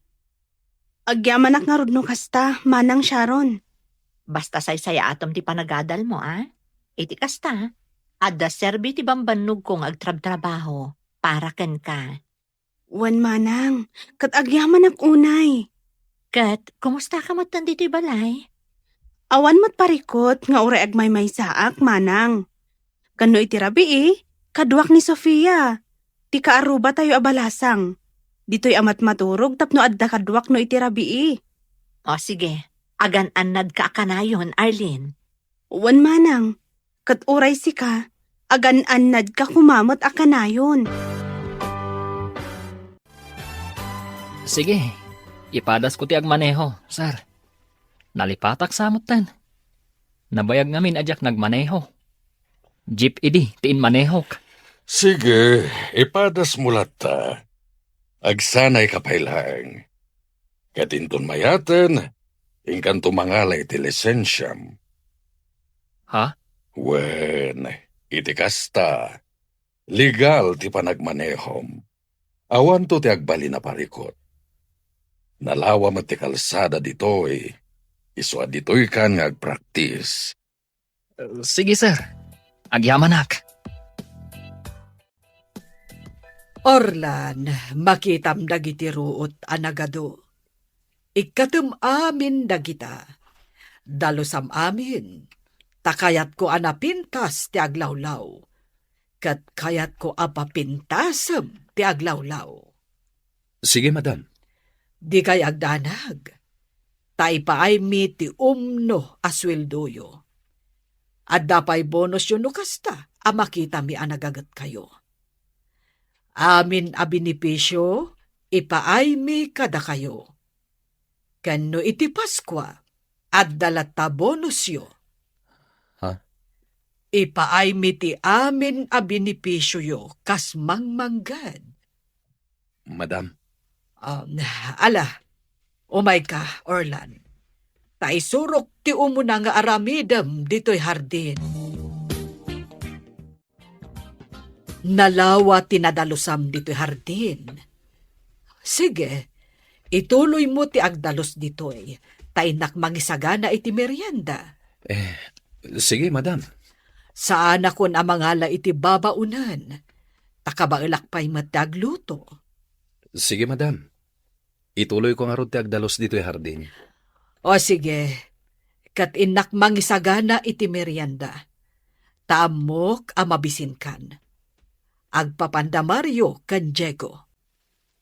Agyamanak nga rod no kasta, manang Sharon. Basta saysaya atom ti panagadal mo, Iti kasta, adda serbi ti bambannog kong agtrab-trabaho para ken ka. Wan manang, kat agyaman ak unay. Kat, kumusta ka mo dito'y balay? Awan mo't parikot nga ure agmay may saak, manang. Kano iti rabi kaduak ni Sofia. Ti kaaruba tayo abalasang. Dito'y amat maturog tapno adda kaduak no iti rabi. O sige, agan-anad ka akanayon, Arlene. Wan manang, kat uray si ka, agan-anad ka kumamot akanayon. Sige, ipadas ko ti agmaneho, sir. Nalipatak samot tan. Nabayag ngamin adyak nagmaneho. Jeep idi, tiin manehok. Sige, ipadas mo lata. Agsanay kapailang. Katinton mayaten, ingkan tumangalay ti lisensyam. Ha? Wen, iti kasta. Legal ti panagmanehom. Awan to ti agbali na parikot. Nalawa mo ti kalsada ditoy. Iswa ditoy kan nga agpraktis. Sige, sir. Agyamanak. Orlan, makitam dagiti ruot anagado. Ikatum amin dagita. Dalusam amin. Takayat ko anapintas ti aglawlaw. Kat kayat ko apapintasam ti aglawlaw. Sige, madam. Di kay agdanag. Taipaay mi ti umno asweldoyo. At dapay bonus yun no kasta, makita mi anagagat kayo. Amin a binipisyo, ipaay mi kada kayo. Kano iti Paskwa, at dalata bonus yo. Ha? Ipaay mi ti amin a binipisyo yo, kas mangmanggad. Madam. Ala, umay ka, Orlan. Taisurok ti umuna nga aramidam dito'y hardin. Nalawa tinadalusam dito'y hardin. Sige, ituloy mo ti agdalos dito'y. Tainak mangisagana iti merienda. Sige, madam. Saan akon amangala iti babaunan. Takabailakpay matagluto. Sige, madam. Ituloy ko nga ron ti agdalos dito hardin. O sige, kat inak mangisagana iti merienda. Taamok amabisin kan. Agpapanda Mario kan Diego.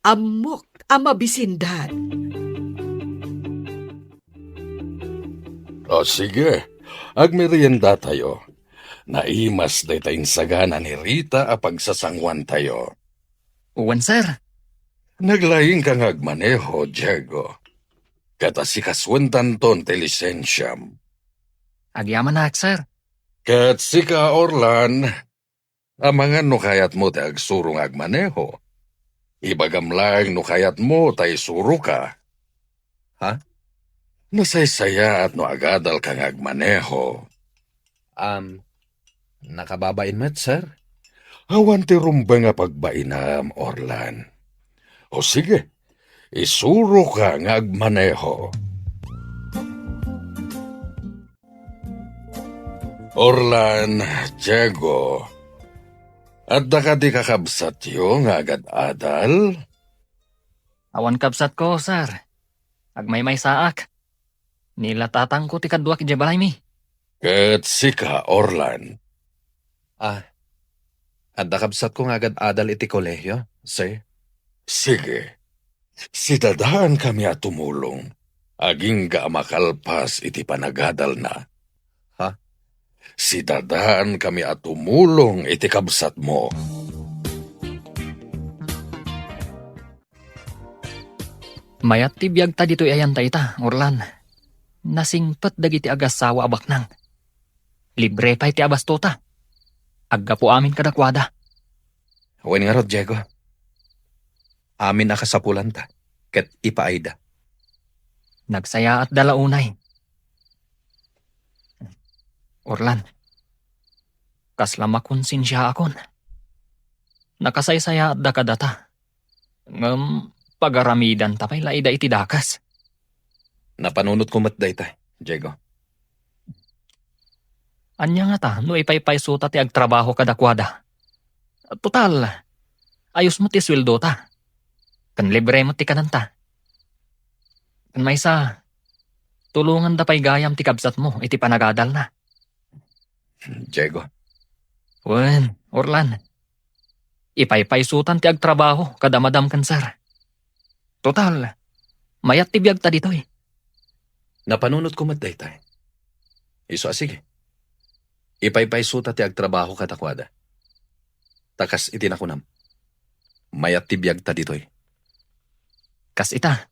Amok amabisindan. O sige, agmerienda tayo. Naimas day tayong sagana ni Rita a pagsasangwan tayo. Uwan, sir. Naglaing kang agmaneho, Diego. Katasikaswentan ton ti lisensyam. Agyamanak, sir. Kat sika, Orlan, amangan no kayat mo ti agsurong agmaneho. Ibagam lang no kayat mo tay suro ka. Ha? Nasaysaya at no agadal kang agmaneho. Nakababain met, sir? Awan ti rumba nga pagbainam, Orlan. O sige, isuro ka nga agmaneho. Orlan, Diego, adda ka di kakabsat yo nga agad-adal? Awan kapsat ko, sir. Agmay-may saak. Nilatatang ko ti kadwa ki balay mi. Ket sika, Orlan. Adda kabsat ko nga agad-adal iti kolehiyo, sir? Sige, si dadaan kami at tumulong. Aging ga makalpas iti panagadal na. Ha? Si dadaan kami at tumulong iti kabsat mo. Mayat ti biyag ta dito'y ayan ta ita, Orlan. Nasingpet dagiti agasawa abaknang. Libre pa iti abastota. Agga po amin kadakwada. Wen nga rod, Diego. Amin na kasapulan ta. Ket ipaayda. Nagsaya at dalaunay. Orlan. Kaslama konsinsya akon. Nakasaysaya at dakadata. Pagaramidan tapay laida iti dakas. Napanunot ko matday ta, Diego. Anya nga ta, no ipaypaysuta ti agtrabaho kadakwada. Total, ayos mo ti sweldo ta. Kan libre mo ti kananta. Kan maysa, tulungan da pay gayam ti kabsat mo, iti panagadal na. Diego, Wen, Orlan. Ipaypaysutan ti agtrabaho kada Madam Kansar. Total, mayat ti biyag ta dito eh. Napanunot ko matdaytay. Iso sige. Ipaypaysuta ti agtrabaho katakwada. Takas itinakunam. Mayat ti biyag ta ditoy. Kas ita.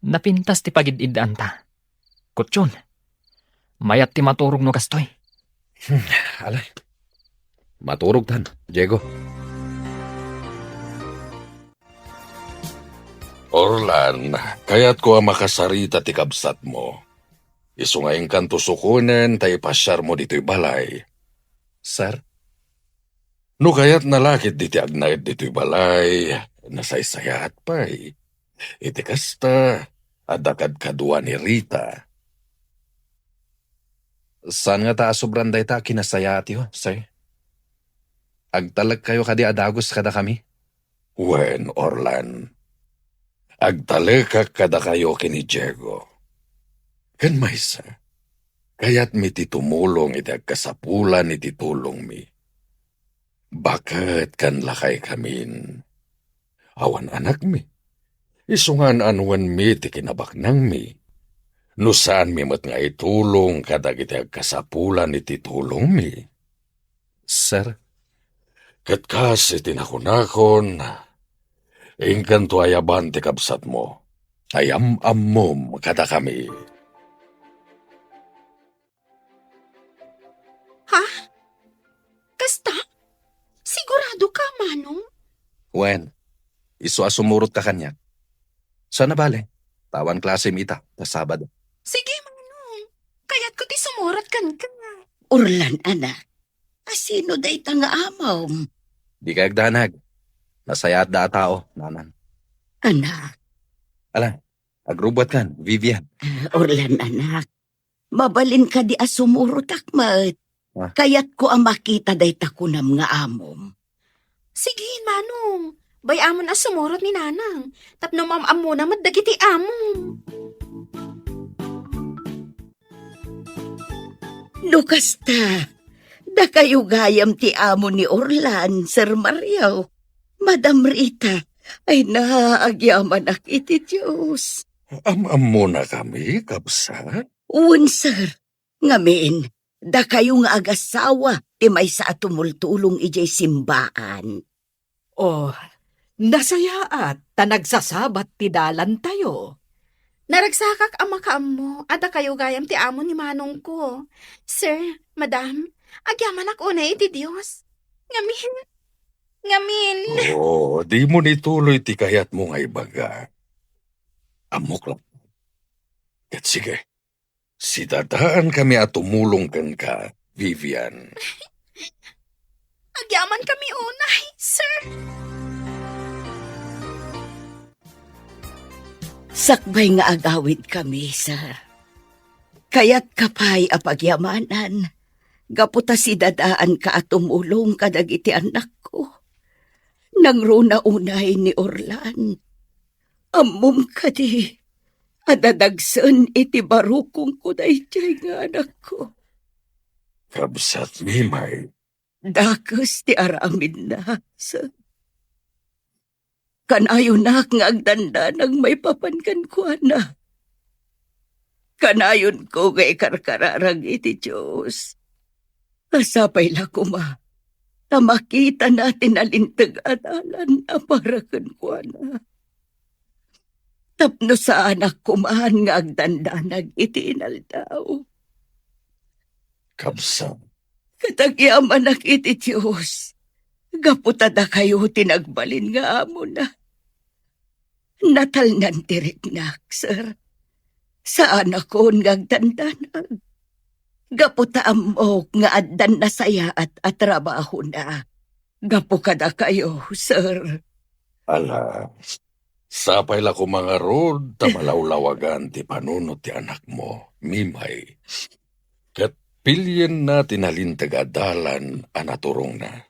Napintas ti pagid-idaan ta. Kutsyon. Mayat ti maturog no kastoy. Alay. Maturog tan, Diego. Orlan, kaya't ko ang makasarita ti kabsat mo. Isungayin kan tusukunen, tayo pasyar mo dito'y balay. Sir, No kaya't nalakit diti agnayad dito'y balay, nasaysayaat pa'y. Iti kasta, adakad kadua ni Rita. saan nga ta asubran day ta kinasaya atiyo, sir? Agtalag kayo kadi adagos kada kami? Wen, Orlan. Agtalekak kada kayo kini Diego. Kan maysa, kaya't mi ti tumulong iti agkasapulan iti tulong mi. Bakit kan lakay kamin? Awan anak mi. Isungan anwan mi ti kinabaknang mi. No saan mi mat nga itulong kadag iti agkasapulan iti tulong mi. Sir, Ket kas iti nakunakon, ingkan to ayaban ti kabsat mo. Ayam-ammom kada kami. Kasta? Sigurado ka, Manong? Wen, iso asumurot ka kanya. Sana bale, tawan klase mita, ta Sabado. Sige, Manong. Kaya't ko ti sumurat kan ka. Orlan, anak. Asino day ta nga amaw? Di kayag danag. Nasayat da tao, nanan. Anak, Agrubat kan, Vivian. Orlan, anak. Mabalin ka di asumuro takmat. Ah. Kaya't ko ang makita day takunam nga amom. Sige, Manong. Bayamon as sumurot ni Nanang. Tapno mamam mo na madagiti among. Lukasta, da kayo gayam ti amo ni Orlan, Sir Mario. Madam Rita, ay naagyaman ak iti Diyos. Am-am muna kami, kabsat. Un, sir. Ngamin, da kayo nga agasawa, ti may sa atumultulong ijay simbaan. Oh, nasayaat, ta nagsasabat ti dalan tayo. Naragsakak ang makaam mo, ada kayo gayam ti amo ni Manong ko. Sir, Madam, agyaman ako na iti Diyos. Ngamin. Oo, di mo nituloy ti kayat mo nga ibaga. Amok lang. Ket sige, sidadaan kami at tumulong kan ka, Vivian. Agyaman kami unay, sir. Sakbay nga agawid kami, sir. Kaya't kapay apagyamanan. Gaputa si dadaan ka at tumulong kadag iti anak ko. Nang runa unay ni Orlan. Amom ka di. Adadagsan iti barukong ko na iti nga anak ko. Kabsat Mimay, Dakos ti aramin na, sir. Kanayon na nga agdanda ng may papankan ko, na. Kanayon ko ngay karkararang iti Diyos. Asapay la kuma, na makita natin alintag adalan na parakan ko, na. Tapno sa anak kumahan nga agdanda nag iti inaldaw. kabsat. Katagyaman ak iti Diyos. Gaputada kayo tinagbalin nga amo na. Natal nan tiriknak, sir. Saan ako ngagdandanag? Gaputa amok nga addan na saya at trabaho na. Gapukada kayo, sir. Ala, sapay la ko mga rod, tamalawlawagan ti panunot ti anak mo, Mimay. Ket Pilyen na tinalintag adalan anaturong na.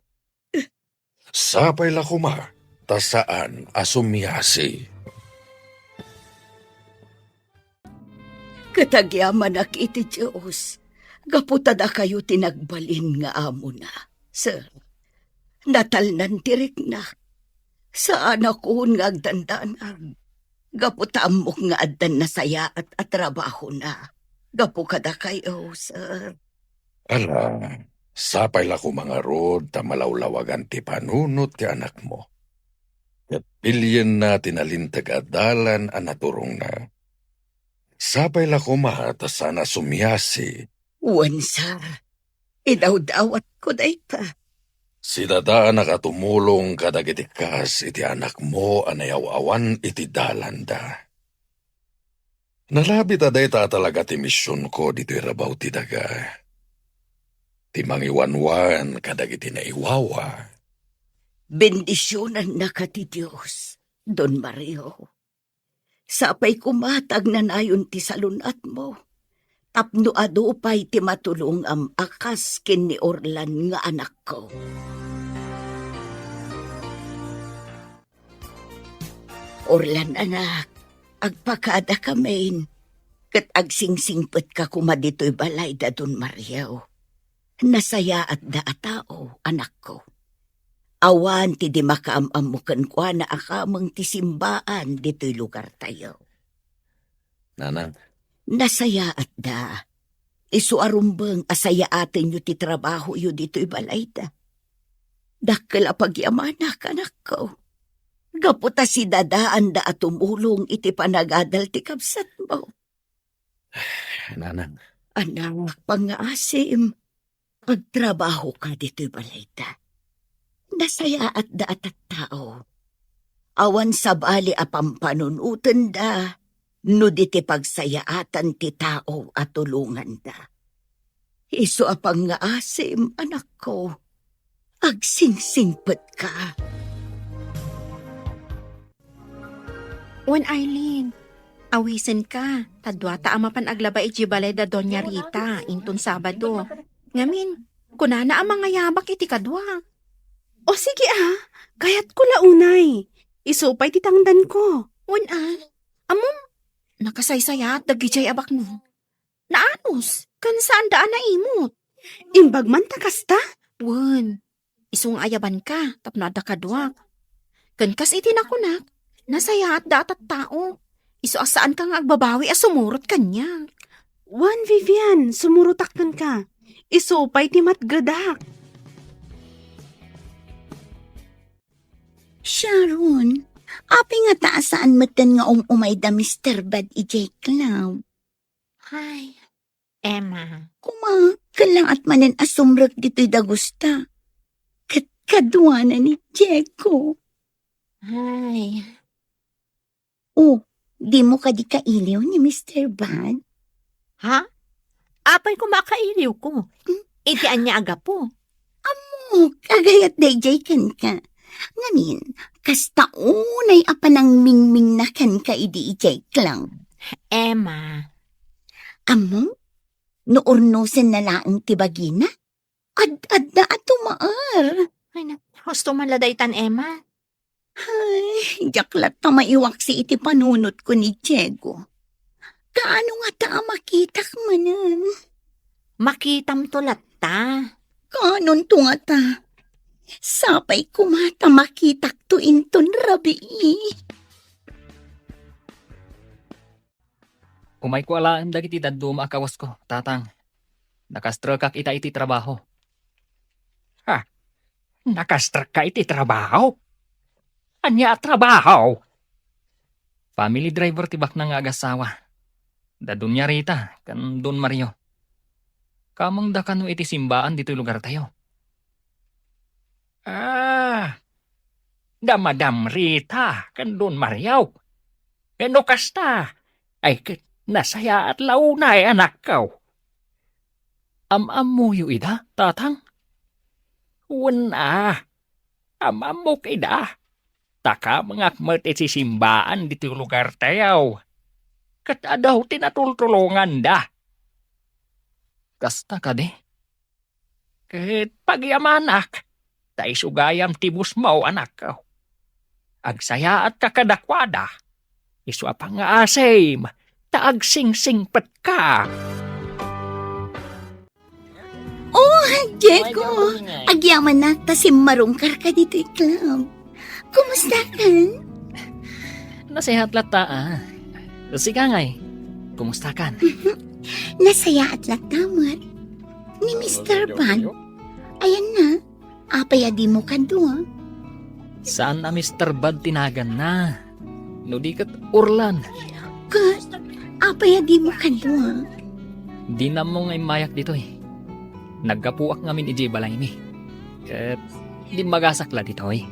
Sapay la kuma, tasaan asumyasi. Katagyaman ak iti Diyos. Gaputada kayo tinagbalin nga amo na. Sir, natalnan tirik na. Saan ako nga agdandanag. Gaputamok nga addan na saya at trabaho na. Gapu kada kayo, sir. Ala, sapay la ko mga rod ta malawlawagan ti panunot ti anak mo. At pilyen na tinalintag adalan anaturong na. Sapay la ko ta sana sumyasi. Wan, sir. Idaw-dawat ko day pa. Si dada nakatumulong kadagitikas iti anak mo anayaw-awan iti dalanda. Nalabit aday ta talaga ti misyon ko dito irabaw ti daga. Ti mangiwanwan kadagiti naiwawa. Bendisyonan na ka ti Diyos, Don Mario. Sapay kumatag na nayon ti salunat mo. Tapno adupay ti matulong am akas ken ni Orlan nga anak ko. Orlan anak, agpakada kamain. Kat agsingsingpet ka kumadito'y balay da Don Mario. Nasaya at daatao, anak ko. Awan ti di makaamamukan kwa na akamang ti simbaan dito'y lugar tayo. Nanang, Nasaya at da. Isu arumbang asaya atin yu ti trabaho yu dito'y balay da. Dakkel apagyamanak anak ko. Gaputa si dadaan da at tumulong iti panagadal ti kabsat mo. nanang, Anak, pangaasim. Pagtrabaho ka dito'y balay da. Nasaya at da at tao. Awan sa bali apampanunutan da. No di ti pagsayaatan ti tao at tulungan da. Iso apang nga asim, anak ko. Agsingsingpet ka. Wan Eileen, awisen ka. Tadwata amapan aglaba iti balay da Doña Rita, inton Sabado. Ngamin, kunana ang mga yabak iti kadwa. O sige kayat ko launay. Isupay ti tangdan ko. Wan amom, nakasaysayat dagijay abak no. Naanos, kan saan daan na imot? Imbag man takasta? Wan, isung ayaban ka, tapno ada kadwa. Kan kas iti nakunak, nasayat datat tao. Isu asaan ka nga agbabawi as sumurot kanya. Wan, Vivian, sumurutaktan ka. Isupay ti matgadak. Sharon, api nga taasaan matan nga umay da Mr. Bad ijay Cloud. Hay, Emma. Kalang at manan asumrag dito'y dagusta. Kadwa na ni Jeko. Hay. Oh, di mo ka di kailiw ni Mr. Bad? Ha? Apay kumakailiw ko. Itian niya aga po. Oh, kagayat dayjay kan ka. Ngamin, kasta unay apanang mingming na kan ka idi ijay Cloud. Emma. Amo? Nuurnusen na laang tibagina? Ad na atumaar. Ay, husto man ladaytan, Emma. Ay, jaklat na maiwak si iti panunot ko ni Diego. Kaano nga ta makitak manan? Makitam tulat ta. Kanon to nga ta? Sapay kumata makitak to inton rabi. Umay ko alaan dagiti daddo maakawas ko, tatang. Nakastra kak ita iti trabaho. Ha? Nakastra ka iti trabaho? Anya trabaho? Family driver tibak na nga agasawa. Dadun niya Rita, kan Don Mario. Kamang da kano iti simbaan dito lugar tayo. Da Madam Rita, kan Don Mariaw. Eno kasta? Ay, nasaya at launay anak kaw. Am-am mo yu ida, tatang? Wala. Amam mo kida. Taka mangakmat iti simbaan dito lugar tayaw. Kat adaw tinatultulungan da. Kasta ka di. Ket pagyamanak, tay sugayam tibus mo anak ko. Agsaya at kakadakwada, iswa pa nga asem, taag sing-singpet ka. Diego, agyaman na ta si marungkar ka dito club. Kumusta ka? Nasihat lata Sige ngay. Kumusta kan? Nasaya at latamat. Ni Mr. Pan. Ayan na, apaya di mo ka doon. Saan na Mr. Bad tinagan na? No di kat urlan. Kat, apaya di mo ka doon. Di na mo ngay mayak dito eh. Nagkapuak ngamin iji balay mi. Kat di magasakla dito eh.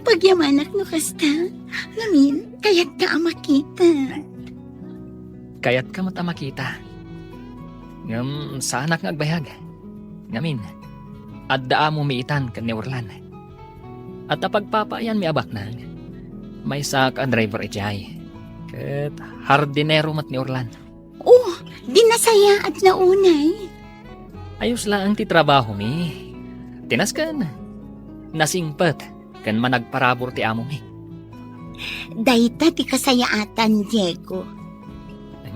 Pagyamanak no kasta. Ngamin, kaya't ka makita. Kaya't ka mata makita. Ngam sa anak ngagbayag. Ngamin, adda mo miitan kan ni Orlan. At pagpapayan mi abak na, may sak ang driver ijay. Kat hardinero mat ni Orlan. Oh, di nasaya at naunay. Ayos lang ang titrabaho mi. Tinaskan. Nasingpet. Kan managparabor ti amo mi. Dayta ti kasayaatan, Diego.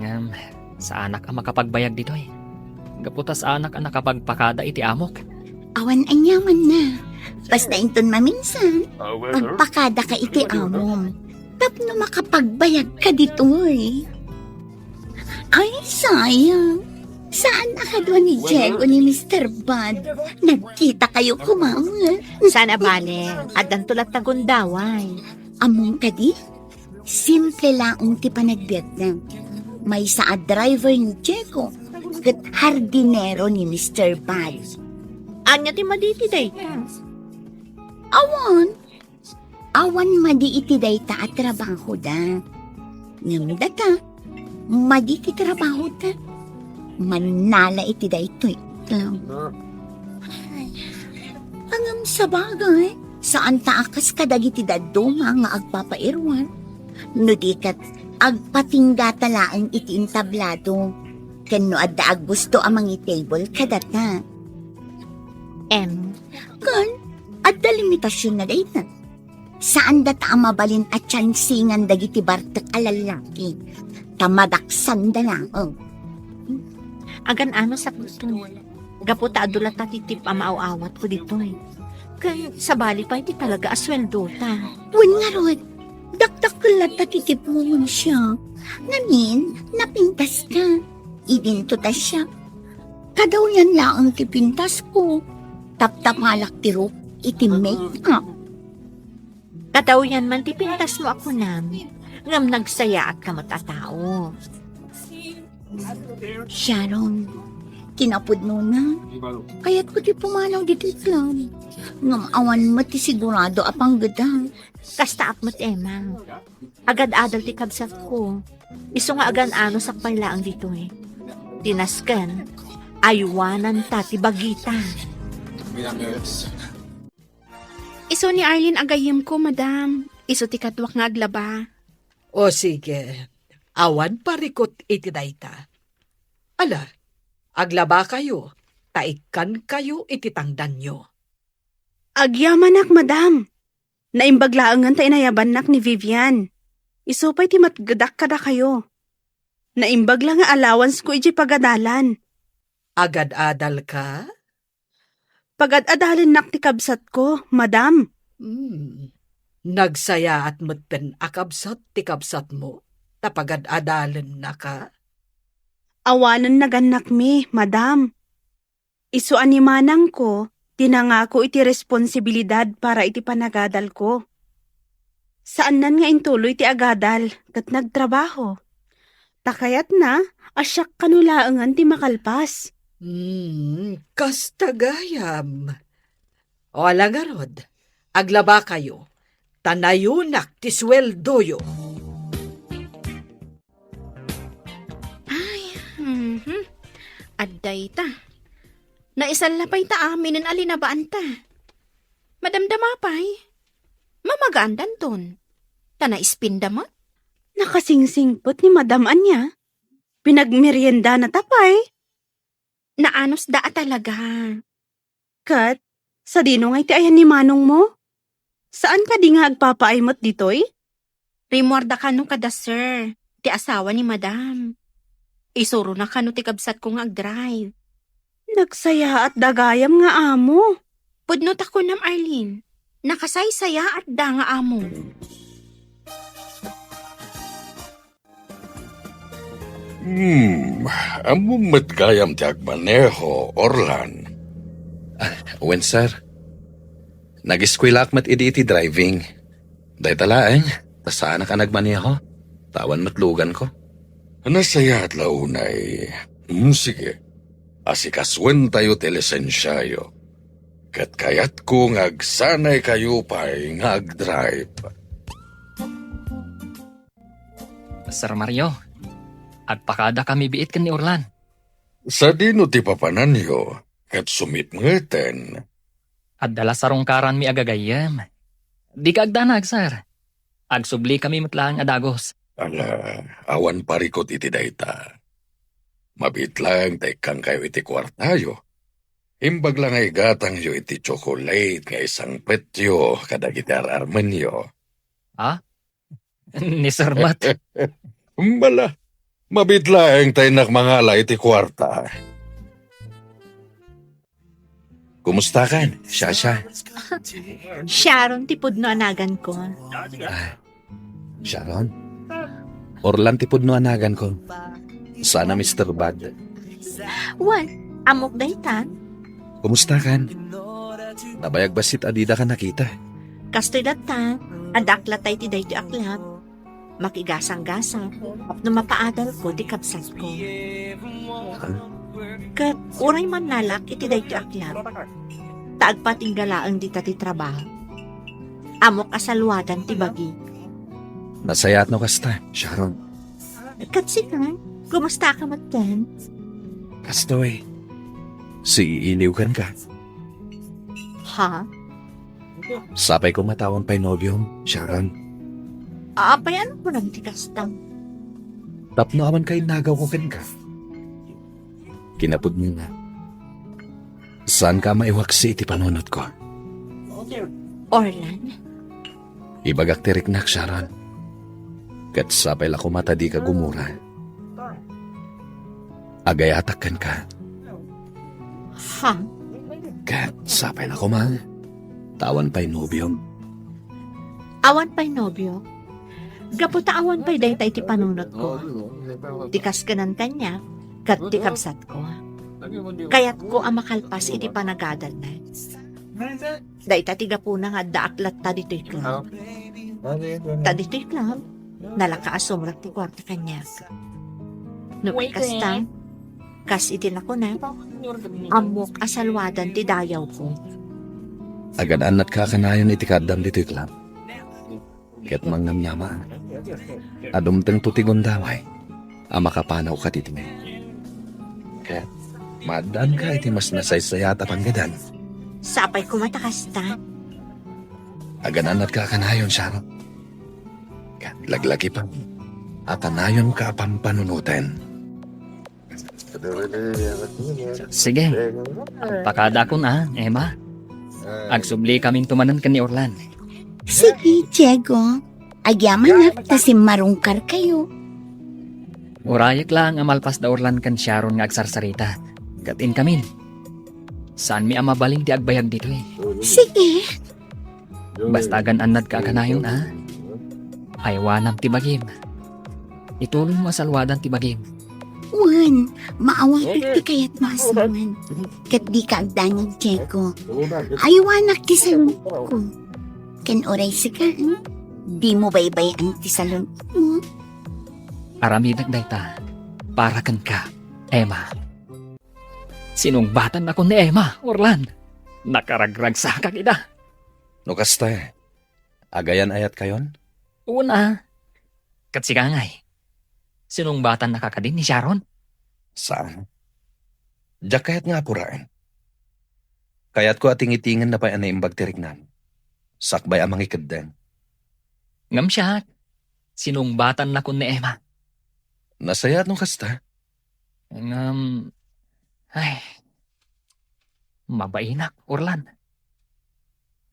Ngam, sa anak ang makapagbayag dito eh. Gaputa sa anak ang nakapagpakada iti amok. Awan anyaman na. Basta inton maminsan, pagpakada ka iti amom. Tapno makapagbayag ka dito eh. Ay, sayang. Saan nakadwa ni Diego ni Mr. Bud? Nagkita kayo kumama. Sana bale, adan tulat na gundaway. Among kadi? Simple laong ti panagbiag na. May sa driver ni Diego kat hardinero ni Mr. Bud. Anya ti maditi day ka. Awan madi iti dayta at trabaho da. Ngamda ta, madi iti trabaho da. Manala iti dayto lang. Angam sa bagay, saan taakas kadagiti daduma nga agpapairwan. No dikat agpatinggatalaan iti intablado. Ken no adda aggusto amang table kadata. Kan, adda limitasyon na dayta. Saan data ang mabalin at tsansingan dagiti bartek alalaki. Tamadaksan da lang. Agan ano sa puto. Gaputa adulat na titip ang maaawat ko dito eh. Kan sa bali pa hindi talaga asweldo ta. Wen nga rod, dakdak kulat na titip mo nun siya. Ngamin, napintas ka. Idinto ta siya. Kadaw yan lang ang tipintas ko. Tap-tap halak tirok, iti make-up. Kataw yan man tipintas mo ako namin. Ngam nagsaya at kamatatao. Sharon, kinapod mo na. Kaya't ko ti pumanaw dito lang. Ngam awan mo ti sigurado apang gada. Kasta apmat emang. Agad adal ti kabsat ko. Iso nga agan ano sa pailaang dito eh. Tinasken, aywanan ta ti bagita. Iso ni Arlene agayim ko, madam. Iso ti kadwak nga aglaba. O sige, awan parikot iti dayta. Ala, aglaba kayo, taikan kayo iti tangdan nyo. Agyamanak, madam. Naimbaglaangan ta inayabanak ni Vivian. Isupay ti matgadak kada kayo. Naimbagla nga allowance ko iji pagadalan. Agad-adal ka? Pagad-adalan nak ti kabsat ko, madam. Nagsaya at maten akabsat ti kabsat mo, tapagad-adalan na ka? Awanan naganak mi, madam. Isu animanang ko, tinangako iti responsibilidad para iti panagadal ko. Saan nan nga intuloy ti agadal kat nagtrabaho? Takayat na, asyak kanulaangan ti makalpas. Kastagayam. O alangarod, aglaba kayo, tanayunak ti sweldoyo. Adday ta. Naisalapay ta amin ang alinabaan ta. Madamdamapay. Mamagandan ton. Tana ispinda mo? Nakasingsingpot ni madam Anya. Pinagmerienda na tapay. Naanos daa talaga. Kat, sa dino nga iti ayan ni Manong mo? Saan ka di nga agpapaaymot ditoy? Rimorda ka no kada sir. Ti asawa ni madam. Isuro na ka no ti kabsat ko nga ag-drive. Nagsaya at dagayam nga amo. Pudnot ako nam Arlene. Nakasaysaya at da nga amo. Amumat gayam ti agmaneho, Orlan. Wen, sir. Nag-eskwela akmat iti driving. Day talaan, tasaan ka nagmaneho. Tawan matlugan ko. Nasaya at launay. Sige. Asikaswen tayo ti lisensyayo. Kat kayat ko ngagsanay kayo pa'y ngag-drive. Sir Mario, agpakada kami biit kan ni Orlan. Sa dino ti papananyo, kat sumipngeten. At dala sarong karan mi agagayam. Di ka agdanag, sir. Agsubli kami matlaang adagos. Ala, awan parikot iti dayta. Mabit lang kang kayo iti kwartayo. Imbag lang ay gatang yo iti chocolate nga isang petyo kadag iti ararmenyo. Ni Sir Mat. Bala, mabit lang tayo nakmangala iti kwarta. Kumusta kan, Shasha? Sharon, tipod no anagan ko. Sharon? Orlan tipod no anagan ko. Sana Mr. Bad. Wan, amok daytan. Kumusta kan? Nabayag basit adida ka nakita. Kastoy datan, adakla tay ti dayti aklap. Makigasang-gasang, no mapaadal ko di kapsat ko. Kat uray man nalak iti dayti aklap. Taagpatinggalaang di ti trabaho. Amok asalwadan ti bagi. Nasayat no kasta, Sharon. Kat sikan, kumusta ka matan? Kastoy. Iliw kan ka. Ha? Sapay ko matawang pa'y nobyong, Sharon. Aapay ano po nang tikastang? Tapno aman kay nagaw ko kan ka. Kinapod mo nga. Saan ka maiwaksi iti panunod ko? Orlan? Ibagak tirik nak, Sharon. Kat sapay lako mata di ka gumura. Agayatak kan ka. Ha? Kat sapay lako ma. Tawan pa'y nobyong. Awan pa'y nobyo. Gaputa awan pa'y daytay ti panunot ko. Tikas kanan kanya, kat ti kabsat ko. Kayat ko ang makalpas iti panagadal na. Dayta ti gapuna nga daaklat ta dito'y club. Ta dito'y club, nalakaasumrak ti kwarta kanya. No kastang, kas iti na ko na, amok asalwadan ti dayaw ko. Agadaan at kakanayon iti kadam dito'y club. Ket mangnamnyama. Adumteng tutigon daway. Makapanaw ka titi me. Ket madan ka iti mas nasaysayat apanggadan. Sapay ko matakasta. Agadaan at kakanayon, Sharon. Ket laglagi pa. Akanayon ka pampanunutin. Sige, agpakada ko na, Emma. Agsubli kaming tumanan kan ni Orlan. Sige, Diego. Agyaman na si marungkar kayo. Urayak lang amalpas da Orlan kan Sharon nga agsarsarita. Katin kamin. Saan mi amabaling ti agbayag dito eh. Sige. Basta gananad ka kanayon Aywanam ti bagim. Itulong mo salwadan ti bagim. Wan, maawang ti kayat maasaman. Kat di ka agdanag, Diego. Aywanak ti salon ko. Ken oray sikaan. Di mo baybay ang ti salon mo. Aramidag dayta. Para kan ka, Emma. Sinungbatan ako ni Emma, Orlan. Nakaragrag sa kakita. No kasta eh. Agayan ayat kayon? Una, katsikangay. Sinungbatan nakakadin ni Sharon? Saan? Diyak kayat nga purain. Kayat ko ating-itingan na pa imbag tirignan. Sakbay amang ikadden. Ngam siya, sinungbatan na ko ni Emma. Nasayat no kasta? Ngam, Ay, mabainak, Orlan.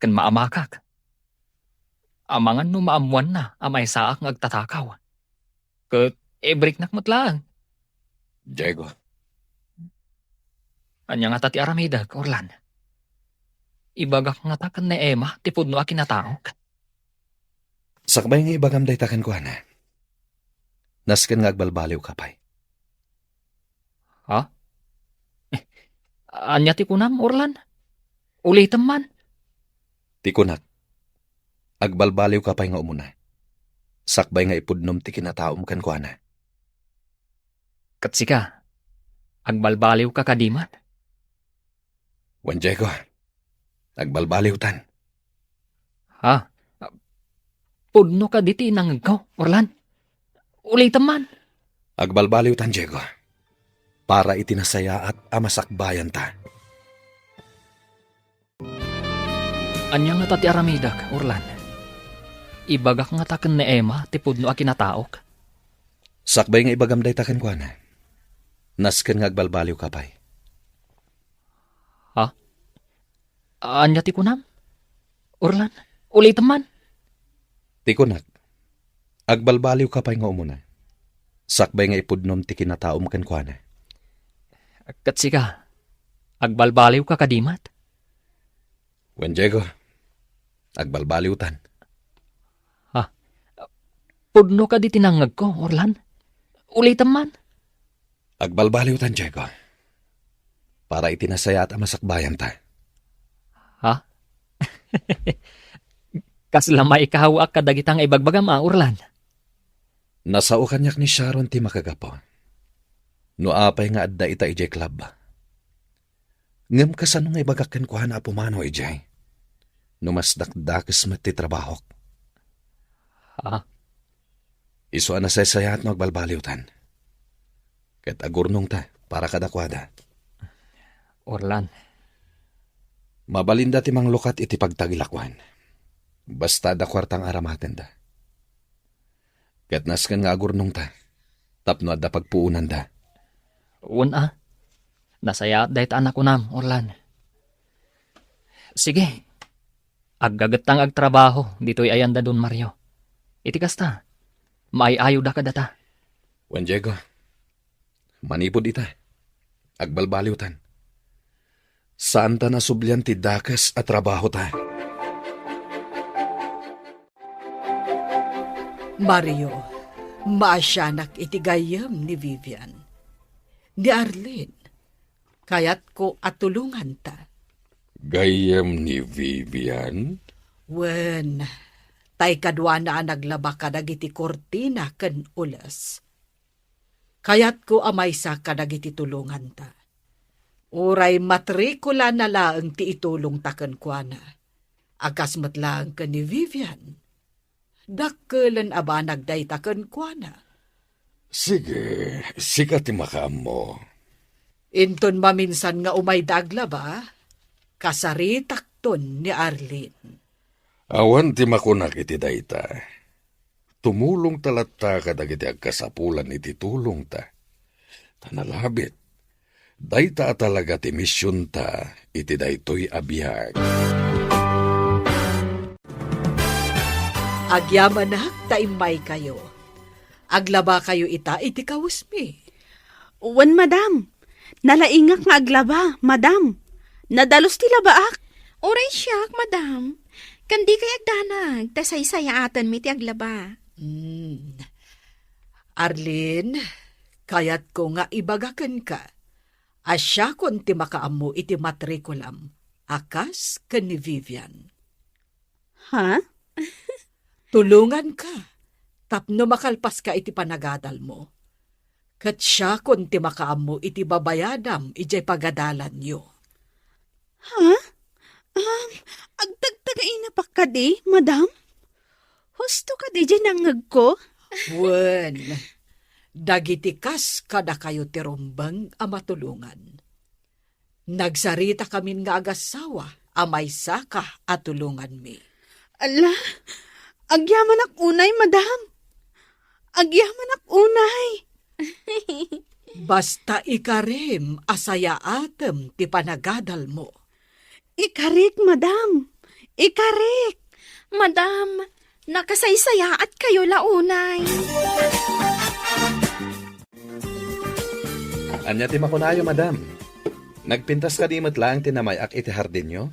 Kan maamakak. Amangan no maamuan na amay saak ng agtatakaw. Kat break nakmat lang. Diego, Anya nga tati aramidag, Orlan. Ibagak nga takan ni Emma, tipod no akin na tao. Sakbay nga ibagam day takan ko, ana. Nasken nga agbalbaliw kapay. Anya ti kunam, Orlan? Ulitam man. Tikunak. Agbalbaliw kapay nga umuna. Sakbay nga ipudnom ti kinataom kan ko, ana. Katsika, agbalbaliw ka kadimat. Wan Diego, agbalbaliw tan. Pudno ka diti nangagaw, Orlan. Ulitam man. Agbalbaliw tan, Diego. Para itinasaya at amasakbayan ta. Anya nga tati aramidag, Orlan. Ibagak nga taken ni Emma, tipod no akin na taok. Sakbay nga ibagam day takan ko, ana. Nasken nga agbalbaliw kapay. Anya ti kunam? Orlan, ulitam man. Tikunak. Agbalbaliw kapay nga umuna. Sakbay nga ipudnom ti kinataom kan ko, ana. Katsika, agbalbaliw ka kadimat. Wan Diego, agbalbaliw tan. Pudno ka di tinangag ko, Orlan. Ulitam man. Agbalbaliw tan, Diego. Para itinasaya at amasakbayan ta. Kaslamay ikaw ak kadagitang ibagbagam, Orlan. Nasao kanyak ni Sharon ti makagapo. No apay nga adda ita ijay club. Ngam kasano nga ibagakan ko na apumano ijay. No mas dakdakes mati trabahok. Iso anasaysayaat no agbalbaliw tan. Ket agurnong ta para kadakwada. Orlan, Mabalinda ti manglukat iti pagtagilakwan. Basta da kwartang aramaten da. Ket nasken nga agurnong ta. Tapno adda pagpuunan da. una. Nasaya at dahit anak ko nam, Orlan. Sige. Aggagatang agtrabaho, dito'y ayanda dun, Mario. Iti kasta. Maayayo da ka data. Wan Diego, manipod ita. Agbalbaliw tan. Saan ta nasublyan ti dakas at trabaho ta? Mario, maasyanak iti gayam ni Vivian. Ni Arlene, kayat ko at tulungan ta. gayam ni Vivian? Wen, tay kadwa na naglaba ka dagiti kortina ken ulas. Kayat ko amay sa kadagiti tulungan ta. Uray matrikula na laang ti itulong taken kwa na. Agas matlaang ka ni Vivian. Dakkelan aba nagday taken kwa na. Sige, sikat ti makaam mo. Inton maminsan nga umay dagla ba? Kasaritak ton ni Arlene. Awan ti makunak iti dayta. Tumulong talatta kadagiti agkasapulan iti tulong ta. Tanalabit. Dayta talaga ti misyon ta iti daytoy abiyag. Agyaman na, taimay kayo. Aglaba kayo ita, iti kawusmi. Wan, madam. Nalaingak nga aglaba, madam. Nadalos ti labaak. Oray siyak, madam. Kandi kay agdanag, tasay-sayatan mi ti aglaba. Arlene, kayat ko nga ibagakan ka. Asya kon ti makaammo iti matrikulam. Akas ken ni Vivian. Ha? Tulungan ka. Tapno makalpas ka iti panagadal mo. Kat siya kon ti makaammo iti babayadam ijay pagadalan nyo. Ha? Agtagtagay na pa ka di, madam? Husto ka di dyan nangag ko? Wen, dagiti kas kada kayo ti rumbang a matulungan. Nagsarita kamin nga agasawa, amay saka at tulungan mi. Ala, agyaman ak unay, madam. Agyaman ak unay. Basta ikarim asaya atem ti panagadal mo. Ikarik, madam. Ikarik. Madam, nakasaysaya at kayo launay. Anya ti makunayo, madam. Nagpintas ka di lang tinamayak iti hardin nyo?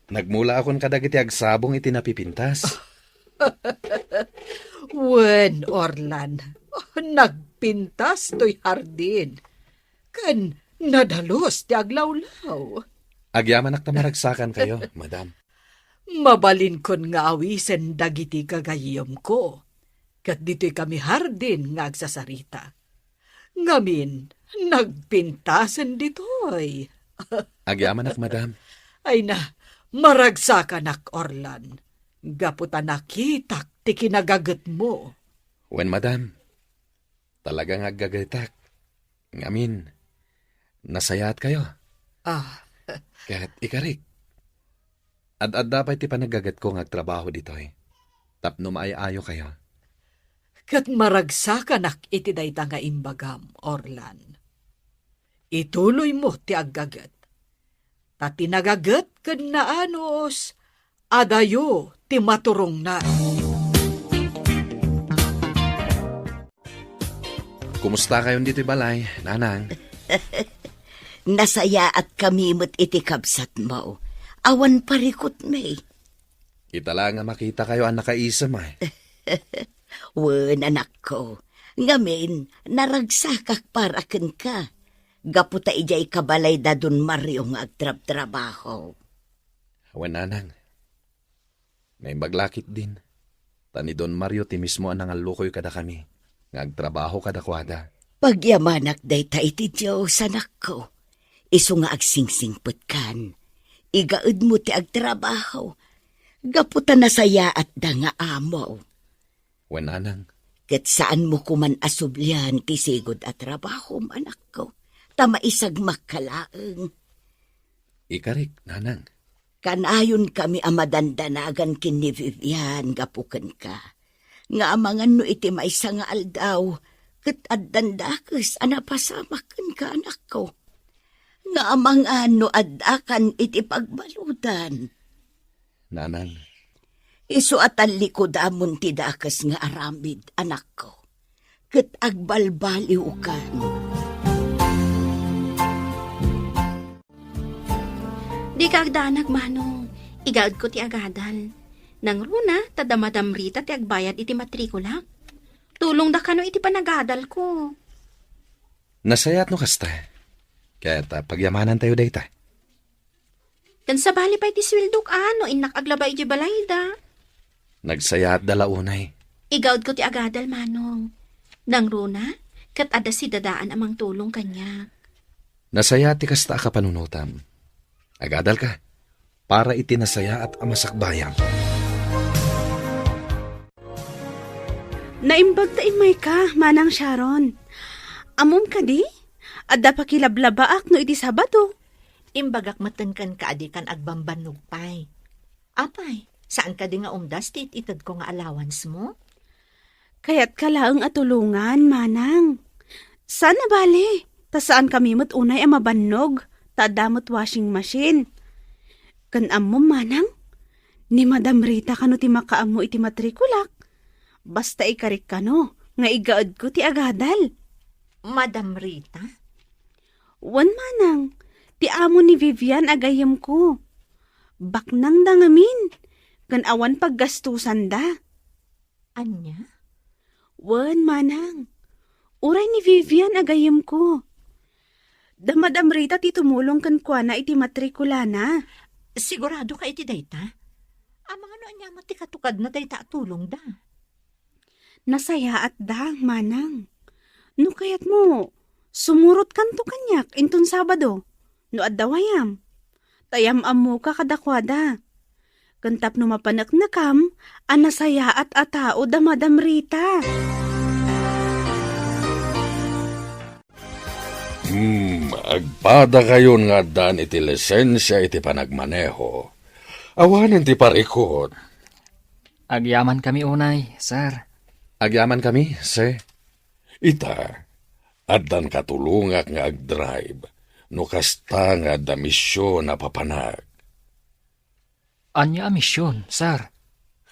Nagmula akon kadag iti agsabong iti napipintas. Wen, Orlan, nagpintas to'y hardin. Kan nadalos ti aglawlaw. Agyaman ak tamaragsakan kayo, madam. Mabalin kon nga awisen dagiti kagayom ko. Kat dito'y kami hardin nga agsasarita. Ngamin, nagpintasan dito'y. Agyaman ak, madam. Ay na, maragsakan ak, Orlan. Gaputa nakitak ti kinagagat mo. Wen, madam. Talagang aggagaytak. Ngamin, nasayat kayo. Ah, Kaya't ikarik. Ad dapat ti panagagat ko ngagtrabaho ditoy. Tapno maayayo kayo. kat maragsakan ak iti dayta nga imbagam, Orlan. Ituloy mo ti aggagat. Ta tinagagat ken naanos, adayo ti maturong na. Kumusta kayon dito'y balay, nanang? Nasaya at kamimot iti kabsat mo. Awan parikot may. Kita lang nga makita kayo ang nakaisam ay. Wen, anak ko. Ngamin, naragsakak para ken ka. Gaputa ijay kabalay da dun Mario nga agtrab-trabaho. Awan, nanang. Naibaglakit din. Tani Don Mario ti mismo ang nangalukoy kada kami. Ngagtrabaho kada kwada. Pagyamanak day ta iti Diyos, anak ko. Isu nga agsingsingput kan. Igaud mo ti agtrabaho. Gaputa nasaya at da nga amo. Wen, nanang. Ket saan mo kuman asublyan ti sigod at trabaho, anak ko. Tamaisag makalaeng. Ikarik, nanang. Kanayon kami amadandanagan kin ni Vivian gapuken ka. Nga amangan no iti maysa nga aldaw, ket addandakes anapasamaken ka, anak ko. Nga amangan no addakan iti pagbaludan. Nanang. Isu atan likodamon ti dakes nga aramid, anak ko. Ket agbalbaliw kan. Di ka agdanag, manong. Igaad ko ti agadal. Nang runa, tadamadam rita ti agbayad iti matrikula. Tulong da kano iti panagadal ko. Nasayat no kasta. Kaya pagyamanan tayo dayta. Dan sa bali pa iti swildok ano, inak aglabay iti balayda. Nagsayat dalaunay. Igaad ko ti agadal, manong. Nang runa, kat ada si dadaan amang tulong kanya. Nasayat ti kasta ka panunutam. Agadal ka. Para itinasaya at amasakbayang. Naimbag ta imay ka, Manang Sharon. Amom ka di? Adda pa kilablabaak no iti Sabado. Imbagak matenkan ka adikan agbambanog pay. Apay, saan ka di nga umdas ti itad ko nga allowance mo? Kaya't kalaang atulungan, Manang. Sana bale, ta saan kami mo't unay ang mabannog, ta damot washing machine. Kan ammo, Manang, ni Madam Rita kano ti makaammo iti matrikulak. Basta ikarik kano, nga igaad ko ti agadal. Madam Rita? Wan, Manang, ti amo ni Vivian agayam ko. Baknang dangamin, kan awan paggastusan da. Anya? Wan, Manang, uray ni Vivian agayam ko. Da Madam Rita ti tumulong kan kwa na iti matrikula na. Sigurado ka iti dayta? Amang ano anya mati katukad na dayta tulong da. Nasaya at da, Manang. No kayat mo, sumurot kanto kanyak inton Sabado. No addawayam. Tayam amo ka kadakwada. Kantap no mapanak na kam, anasaya at atao da Madam Rita. Agpada kayon nga dan iti lisensya iti panagmaneho. Awanan ti parikot. Agyaman kami unay, sir. Agyaman kami, sir. Ita, Addan katulungak nga ag-drive, no kasta nga da misyon na papanag. Anya misyon, sir.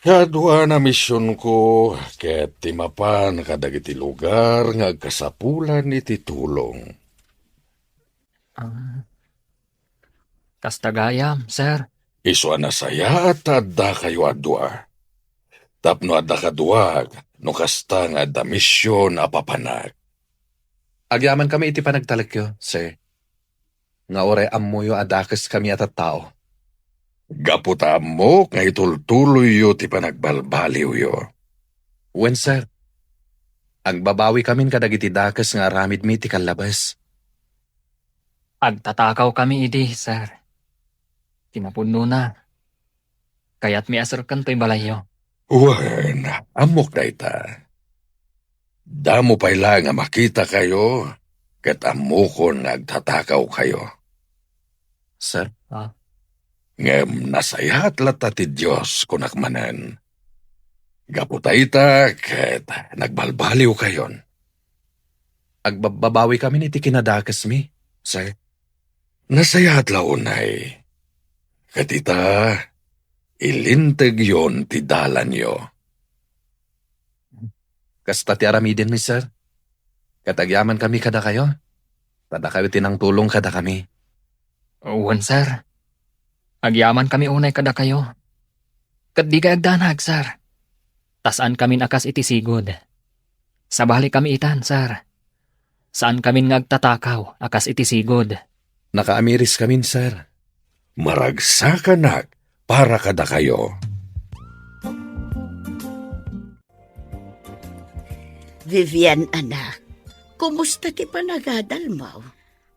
Kadwa na misyon ko, ket timapan kadagiti lugar nga kasapulan iti tulong. Kastagayam, sir. Iso na saya at adda kayo adwa. Tapno adda kaduag, no kasta nga da misyon na papanag. Agyaman kami iti panagtalekyo, sir. Nga ore ammoyo adakas kami at tao. Gaputa mo nga itultuloy yo ti panagbalbaliw yo. Wen, sir. Agbabawi kami kadagiti dakas nga aramid mi ti kalabas. Agtatakaw kami idi, sir. Tinapuno na. Kaya't mi asar kanto'y balayo. Wen, amok na ita. Damo pa'y lang nga makita kayo, ket amokon nga agtatakaw kayo. Sir, Ngem nasayat lata ti Diyos kunakmanen. Gaputa ita, ket nagbalbaliw kayon. agbabawi kami iti kinadakas mi, sir. Nasayat launay. Ket ita, ilinteg yon ti dalan yo. Kasta ti aramidin mi, sir. Katagyaman kami kada kayo. Tada kayo tinang tulong kada kami. Uwan, sir. Agyaman kami unay kada kayo. Kat di ka agdanag, sir. Tasan kami akas iti sigod. Sa bali kami itan, sir. Saan kami ngagtatakaw akas iti sigod. Nakaamiris kami, sir. Maragsakanak para kada kayo. Vivian, anak, kumusta ti panagadal mo?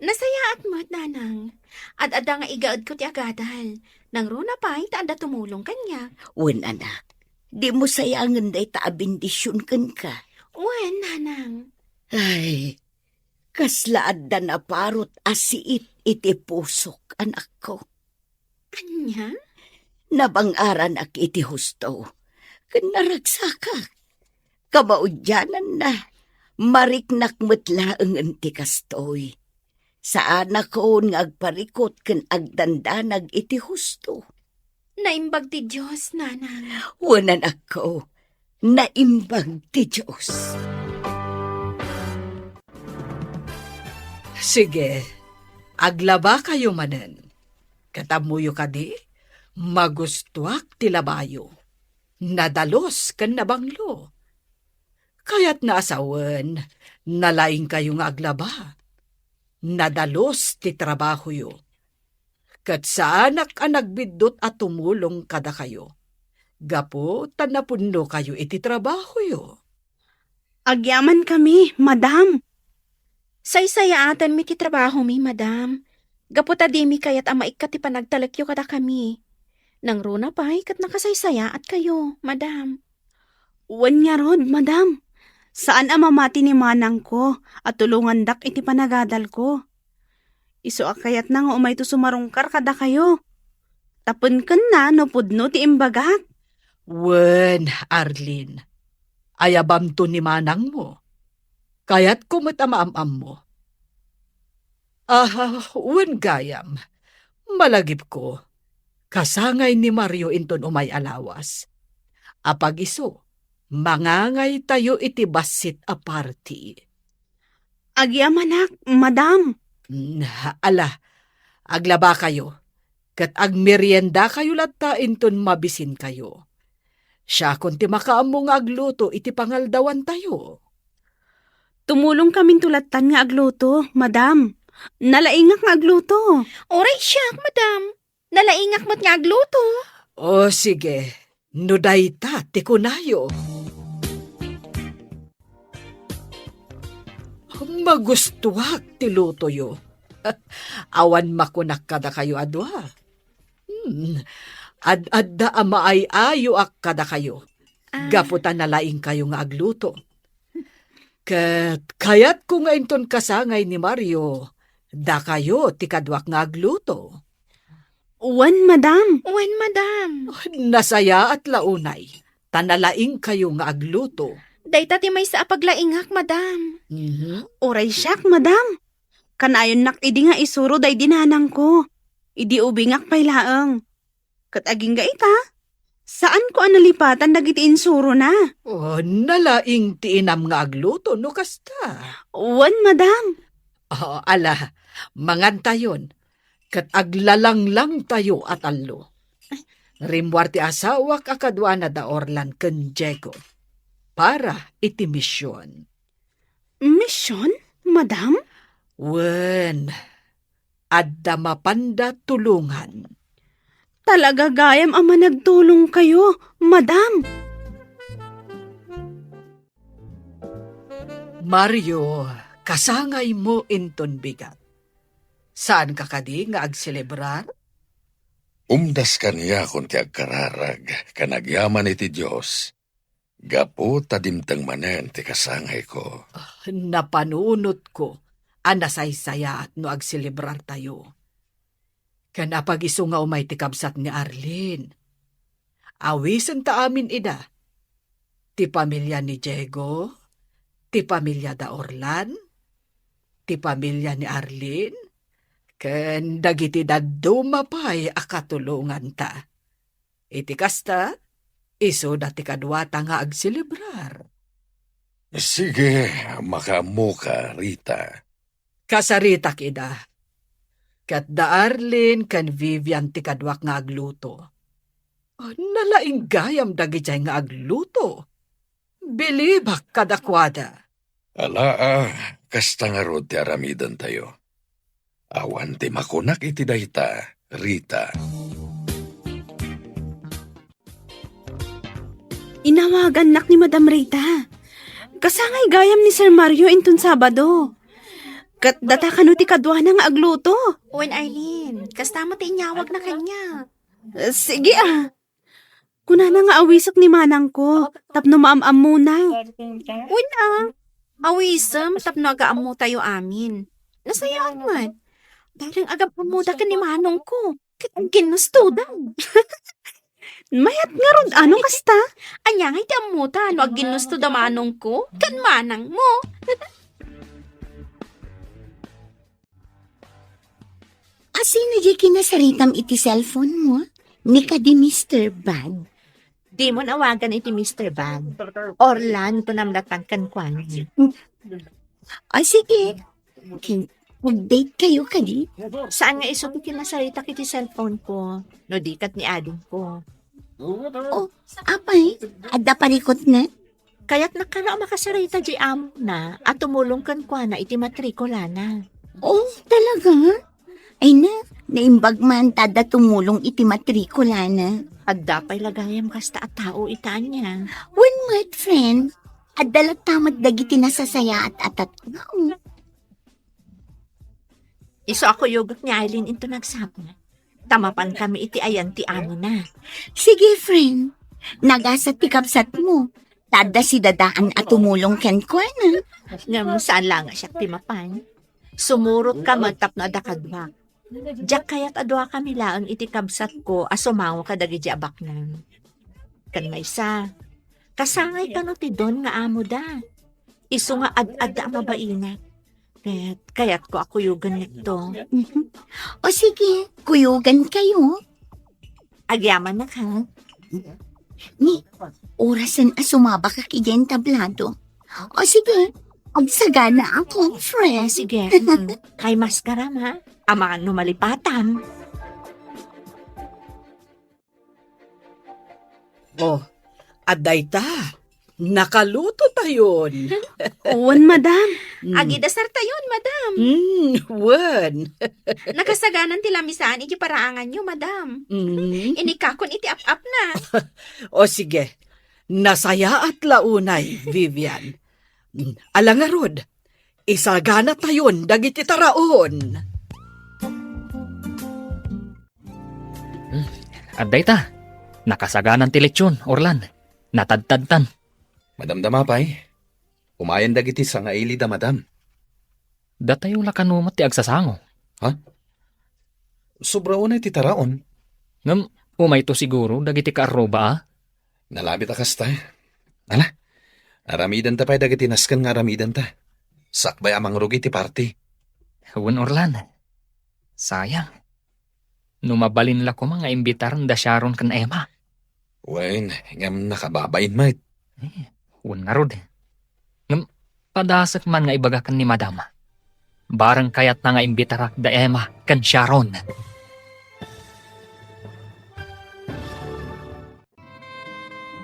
Nasaya at mo't, nanang. At ada nga igaad ko ti agadal. Nang runa pa'y taanda tumulong kanya. Wen, anak, di mo sayangan day taabindisyon kan ka. Wen, nanang. Ay, kaslaad da na parot asiit iti pusok, anak ko. Anya? Nabangaran ak iti husto. Kanaragsakak. Kamaudyanan na. Mariknak metlaeng enti kastoy. Saan ako nga agparikot ken agdandanag iti husto. Naimbag ti Diyos, nanang. Wanan ako. Naimbag ti Diyos. Sige, aglaba kayo manen. Katamuyo ka di, magustuak ti labayo. Nadalos kan nabanglo. Kaya't naasawan, nalaing kayo nga aglaba. Nadalos ti trabaho yo. Kat saanak ang nagbidot at tumulong kada kayo. Gapo, tanapuno kayo iti trabaho yo. Agyaman kami, madam. Saysayaatan mi ti trabaho mi, madam. Gaputa di mi kayat ama ikat ti panagtalekyo kada kami. Nang runa pa'y kat nakasaysaya at kayo, madam. Wan nga rod, madam. Saan ang mamati ni manang ko at tulungan dak iti panagadal ko? Iso akayat na nga umay to sumarungkar kada kayo. Tapon kan na no pudno ti imbagat. Wen, Arlene, ayabam to ni manang mo. Kaya't kumatamaam mo. Wen gayam, malagip ko. Kasangay ni Mario inton umay alawas. Apag iso, mangangay tayo iti basit a party. Agyamanak, madam. Ala, aglaba kayo. Kat agmerienda kayo latta inton mabisin kayo. Siya kun ti makaamong agluto iti pangaldawan tayo. Tumulong kaming tulatan nga agluto, madam. Nalaingak nga agluto. Oray siyak, madam. Nalaingak mo't nga agluto. O sige, nudayta ti kunayo. Magustuhak ti luto yo. Awan makunak kada kayo adwa. Ad-adda ama ay ayo ak kada kayo. Gaputan na laing kayo nga agluto. Kaya't kung nga inton kasangay ni Mario, da kayo ti kadwak nga agluto. Wan, madam. Wen, madam. Nasaya at launay, tanalaing kayo nga agluto. Dayta ti may sa apaglaingak, madam. Oray siyak, madam. Kanayon nak idi nga isuro day dinanang ko. Idi ubingak pay laeng. Kat aging ga ita. Saan ko analipatan dagiti insuro na? Oh, nalaing ti inam nga agluto no kasta. Wan, madam. Oh, ala, mangantayon. Kat aglalang-lang tayo at allo. Rimwar ti asawak akadwa na da Orlan ken Diego. Para iti misyon. Mission, madam? Wen, adda mapanda tulungan. Talaga gayam ama nagtulong kayo, madam. Mario, kasangay mo inton bigat. Saan ka kadi nga agselebrar? Umdas kaniya kung ti agkararag, kanagyaman iti Diyos. Gapo tadimtang manen ti kasangay ko. Napanunot ko, anasaysaya at no agselebrar tayo. Kanapag-iso nga umay ti kabsat ni Arlene. Awisen ta amin ida. Ti pamilya ni Diego, ti pamilya da Orlan, ti pamilya ni Arlene, ken dagiti daddo mapay akatulungan ta. Iti kasta, iso dati kadwata nga agselebrar. Sige, makamu ka, Rita. Kasarita kida. Kat da Arlene kan Vivian ti kadwak nga agluto. Nalaing gayam dagiti nga agluto. Bilibak kadakwada. Ala, kasta nga rod ti aramidan tayo. Awan ti makunak iti dayta, Rita. Inawagan nak ni Madam Rita. Kasangay gayam ni Sir Mario inton Sabado. Kat data kanu ti kadwa na nga agluto. Uwan, Arlene, kasta mo ti inyawag na kanya. Sige ah. Kuna na nga awisok ni manang ko. Tapno maamam muna. Uwan awisam, tapno agaam mo tayo amin. Nasayaan man. Daring agam pamuda ka ni manong ko. Ginusto daw. Mayat nga ron ano kasta? Anya nga iti amuta, no ag ginusto da manong ko, kan manang mo. Asino di kinasaritam iti cellphone mo? Ni ka di Mr. Bag. Di mo nawagan iti Mr. Bag. Orlan, to namlatan kan kwan. O sige, mag-date kayo kadi. Saan nga iso ti kinasarita kiti cellphone ko? No dikat ni ading ko. O, apay, adda parikot na. Kaya't nakara makasarita di amo na at tumulong kan kwa na iti matrikula na. Oh, talaga? Ay na, naimbag man tada tumulong iti matrikula na. At dapay lagayam kasta at tao itanya. One word, friend. Adda tamat dagiti nasasaya at atat ko. Iso ako yugot ni Aileen into nagsapon. Tamapan kami iti ayan ti amo na. Sige, friend. Nagasat ti kapsat mo. Tada si dadaan at tumulong ken ko na. Ngam saan lang siya timapan. Sumurot ka magtap na adakadwa. Diyak kaya't adwa kami laang iti kabsat ko asumaw ka dagi di abak nan. Kan may isa. Kasangay ka no ti don nga amo da. Iso nga ad-ad mabaina. Kaya't ko ako yugan nito. O sige, kuyugan kayo. Agyaman na ka. Ni, orasan asumaba ka kigen tablado. O sige, agsagana ako, friend. Sige. Kay maskaram ha. Amangan numalipatam. Oh, aday ta. Nakaluto tayon. Uwan, madam. Agidasar tayon, madam. Wen. Nakasaganan ti lamisaan iti paraangan nyo, madam. Inikakon iti ap-ap na. O sige, nasaya at launay, Vivian. Alangarod, isagana tayon dagiti taraon. Adday ta, nakasaganan ti lechon, Orlan. Natadtadtan. Madam Damapay, umayan dagiti sa nga ili da madam. Datayo lakanumat ti agsasango. Sobra unay ti taraon. Ngam, umay to siguro dagiti kaaroba ah. Nalabit akas tayo. Ala, Aramidan ta pa'y dagiti naskan nga aramidan ta. Sakbay amang rugi ti party. Huwag Orlan. Sayang. Numabalin la ko mga imbitaran da Sharon kan Emma. Wen, ngam nakababain mat. Huwag nga rod. Ngam, padasak man nga ibagakan ni Madam. Barang kayat na nga imbitarak da Emma kan Sharon.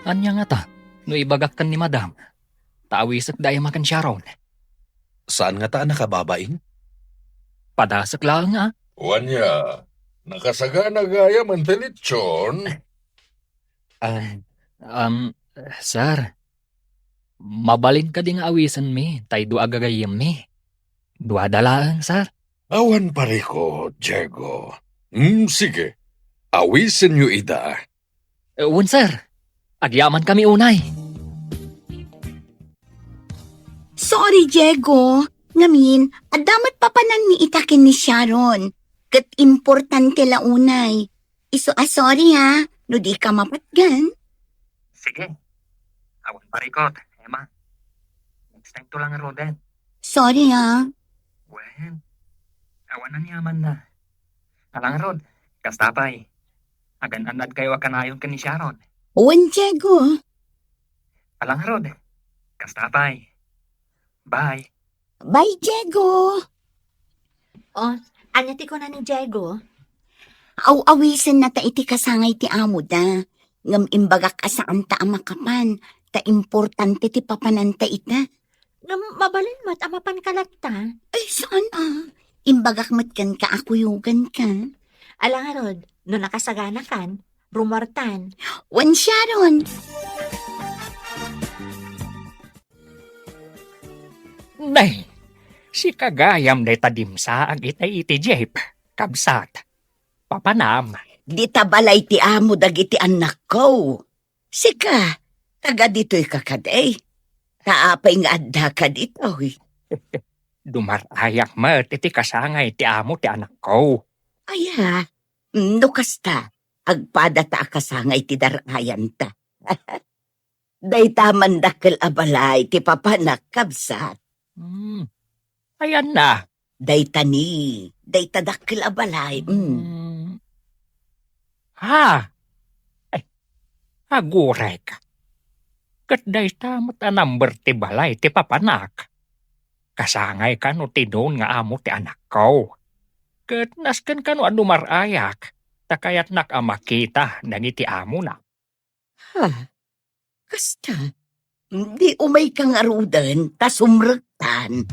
Anya nga ta, no ibagakan ni Madam. Taawisak da Emma kan Sharon. Saan nga ta nakababain? Padasak lang nga. Wanya, nakasagana gaya man telitsyon. Sir, mabalin ka di nga awisan mi, tay dua gagayim mi. Dua dalaan, sir. Awan pare ko, Diego. Sige. Awisin niyo ida. Un, sir. Agyaman kami unay. Sorry, Diego. Ngamin, adamat papanan ni itakin ni Sharon. Kat importante la unay. Sorry ha, no di ka mapatgan. Sige. Awan parikot, Emma. Next time to lang Roden. Sorry ha. Well, awan na niyaman na. Alang Rod, kastapay. Agan-anad kayo akanayon ka ni Sharon. Uwan, Diego. Alang Rod, kastapay. Bye. Bye, Diego. Oh, anya ti ko na ni Diego? Aw-awisan na ta iti kasangay ti amo da. Ngam imbagak asaan ta amakapan. Ta importante ti papananta ita. Nga mabalin mat amapan kalata. Ay, saan Imbagak matkan ka akuyugan ka. Alang Rod, no nakasagana kan, rumartan. Wan Sharon. Nay, si kagayam day tadimsa ang itay iti Jeep. Kabsat. Papanam. Di tabalay ti amo dagiti anak ko. Sika, taga dito'y kakaday. Taapay nga adda ka dito. Dumarayak mat iti kasangay ti amo ti anak ko. Aya, no kasta, agpada ta kasangay ti darayan ta. Day taman dakkel abalay ti papanak kabsat. Ayan na. Day tani, day tadakkel abalay. Ha? Ay, aguray ka. Kat day tamot a number ti balay ti papanak. Kasangay ka no ti doon nga amo ti anak ko. Kat nasken ka no anu marayak. Takayat nakamakita nangiti amo na. Ha? Kasta, di umay kang arudan, ta sumrektan.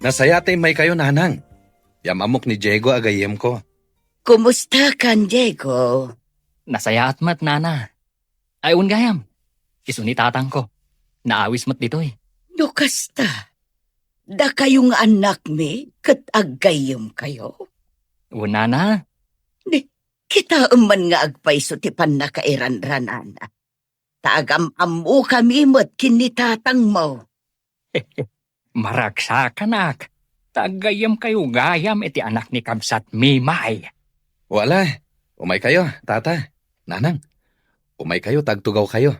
Nasayatay may kayo, nanang. Yamamok ni Diego agayem ko. Kumusta kan, Diego? Nasaya at mat, nana. Ay, un gayam. Isu ni tatang ko. Naawis mat dito eh. No kasta, da kayong anak mi, kat agayom kayo. Un, nana. Kita man nga agpaiso ti panakairan-ranana. Taagam amu kami mo't kinitatang mo. Maragsa ka nak. Tagayam kayo gayam iti anak ni Kamsat Mimay. Wala. Umay kayo, tata. Nanang. Umay kayo, tagtugaw kayo.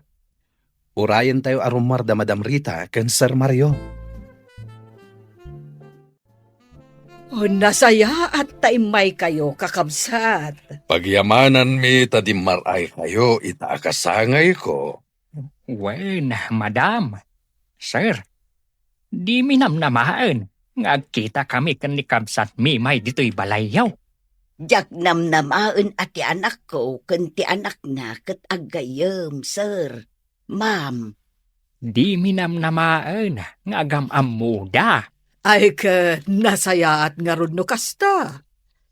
Urayan tayo arumar da Madam Rita ken Sir Mario. Nasaya at taimay kayo, kakabsat. Pagyamanan mi tadimaray kayo, itaakasangay ko. Wen, madam. Sir, di minamnamaan. Ngagkita kami kan ni Kamsat Mimay dito'y balayaw. Diyak namnamaan at ti anak ko, kan ti anak na kat agayom, sir. Ma'am. Di minamnamaan. Ngagam amuda. Ay ka nasaya at nga ron no kasta.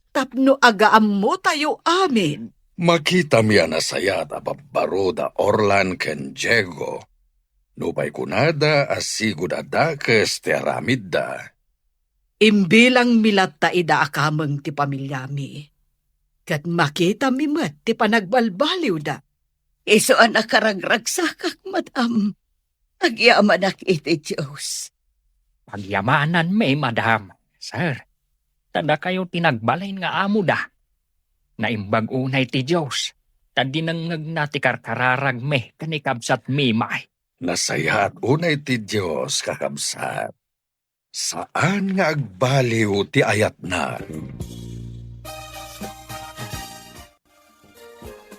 Tapno agaam mo tayo amin. Makita mi anasaya da babaroda Orlan ken Diego. Nupay kunada asigud adakes ti aramid da. Imbilang milat ta ida akameng ti pamilyami. Kat makita mi met ti panagbalbaliw da. Iso anak karagragsakak, madam. Agyaman ak iti Diyos. Pagyamanan may madam. Sir, tada kayo tinagbalain nga amo da. Naimbag unay ti Diyos. Tadi nang nagnatikarkararag me kanikabsat mimay. Nasaya at unay ti Diyos kakabsat. Saan nga agbaliw ti ayat na?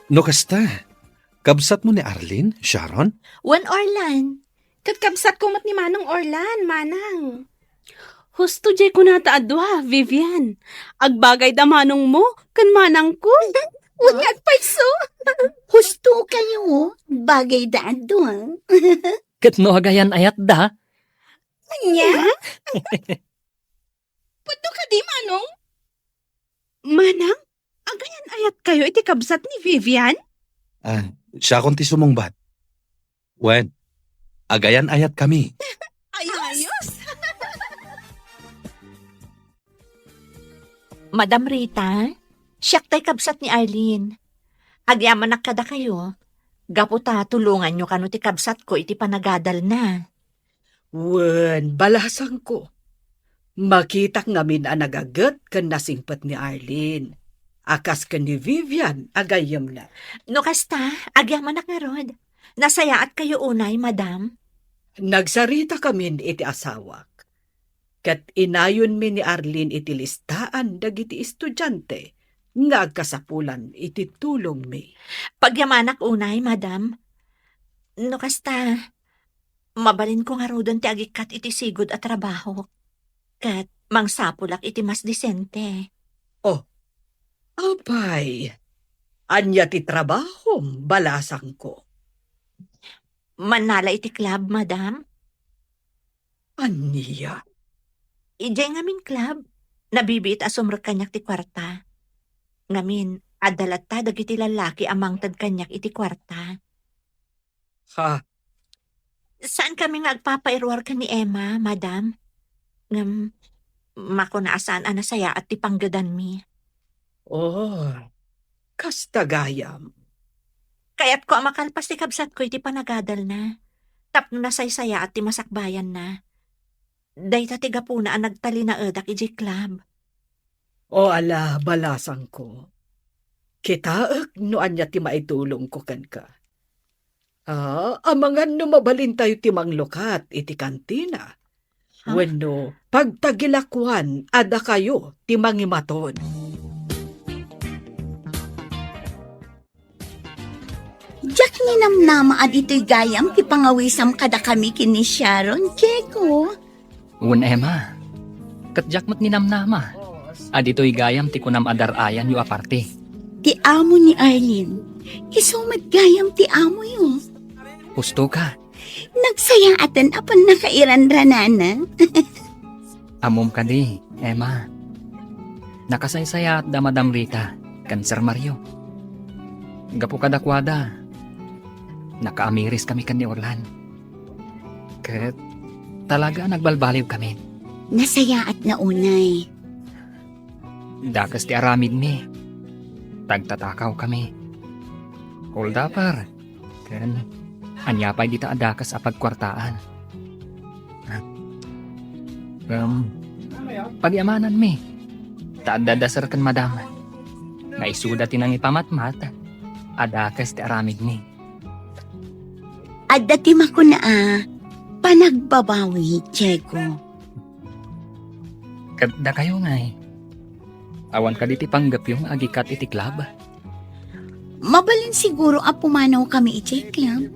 No kasta, kabsat mo ni Arlene, Sharon? Wan Orlan, Katkabsat ko mat ni Manong Orlan, Manang. Husto jay ko nata adwa, Vivian. Agbagay da manong mo, kan manang ko. Unyag paiso. Husto kayo, bagay daan doon. Kat no agayan ayat da. Anya? Puto ka di, Manong? Manang, agayan ayat kayo iti kabsat ni Vivian? Siya kon ti sumungbat. Wen, agayan ayat kami. Ayos. Madam Rita, siyak tay kabsat ni Arlene. Agyaman nakada kayo. Gaputa, tulungan nyo kano ti kabsat ko iti panagadal na. Wen, balasang ko. Makitak ngamin ang nagagat kan nasingpat ni Arlene. Akas ka ni Vivian, agayam na. No kasta, agyaman nga rod. Nasayaat kayo unay, madam. Nagsarita kami iti asawak. Kat inayon mi ni Arlene iti listaan dagiti estudyante nga agkasapulan iti tulong mi. Pagyamanak unay, madam. No kasta, mabalin ko nga rodon ti agikat iti sigod at trabaho. Kat mangsapulak iti mas disente. Abay, anya ti trabahom, balasang ko. Manala iti club, madam. Anya? Ijay ngamin club. Nabibit asumrek kanyak ti kwarta. Ngamin, adalat ta dagiti lalaki amang tad kanyak iti kwarta. Ha? Saan kami nga agpapairwar ka ni Emma, madam? Ngam, makunasaan anasaya at ti panggadan mi. Oh, kastagayam. Kaya't ko amakalpas ti kabsat ko iti panagadal na. Tapno nasaysaya at ti masakbayan na. Dayta ti gapuna ang nagtali na edak iji club. O ala, balasang ko. Kitaak no anya ti maitulong ko kan ka. Amangan no mabalin tayo ti manglukat iti kantina. Ha? Wenno, pagtagilakwan, ada kayo ti mangimaton. Diyak ni namnama at ito'y gayam ti pangawisam kada kami kini Sharon, Keko. Un Emma, katjak mat ni namnama. Adito'y gayam ti kunam adar ayan yu aparte. Ti amo ni Arlene. Isumat gayam ti amo yun. Husto ka, Nagsayaatan apan nakairanranana. amom ka di, Emma. Nakasaysaya at da Madam Rita, kan Sir Mario. Gapo kadakwada. Nakaamiris kami kan ni Orlan. Kat talaga nagbalbaliw kami. Nasayaat na unay. Dakas ti aramid mi. Tagtatakaw kami. Kuldapar. Kan anyapay dita adakas a pagkwartaan. Pagyamanan mi. Taadadasar kan madam. Naisuda tinang ipamatmat. Adakas ti aramid mi. At dati mako na panagbabawi, Cheko. Kadda kayo nga eh. Awan ka diti panggap yung agikat iti club. Mabalin siguro a pumanaw kami iti club.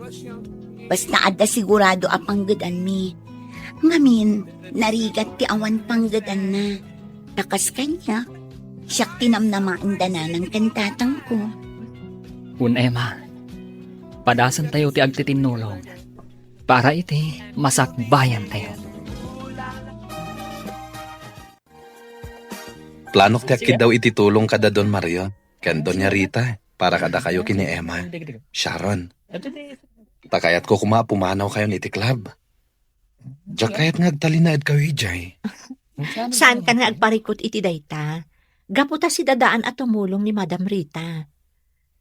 Basta adda sigurado a panggadan mi. Ngamin, narigat ti awan panggadan na. Takas kanya, siyak tinamnamaan na ng kantatang ko. Un Emma, padasan tayo ti agtitinulong. Para iti masakbayan tayo. Planok ti akid daw ititulong kada Don Mario. Ken Doña Rita, para kada kayo kini Emma. Sharon, takayat ko pumanaw kayo ni iti club. Diyak kayat ngagtalinaad kayo ijay. Saan ka nga agparikot iti dayta? Gaputa si dadaan at tumulong ni Madam Rita.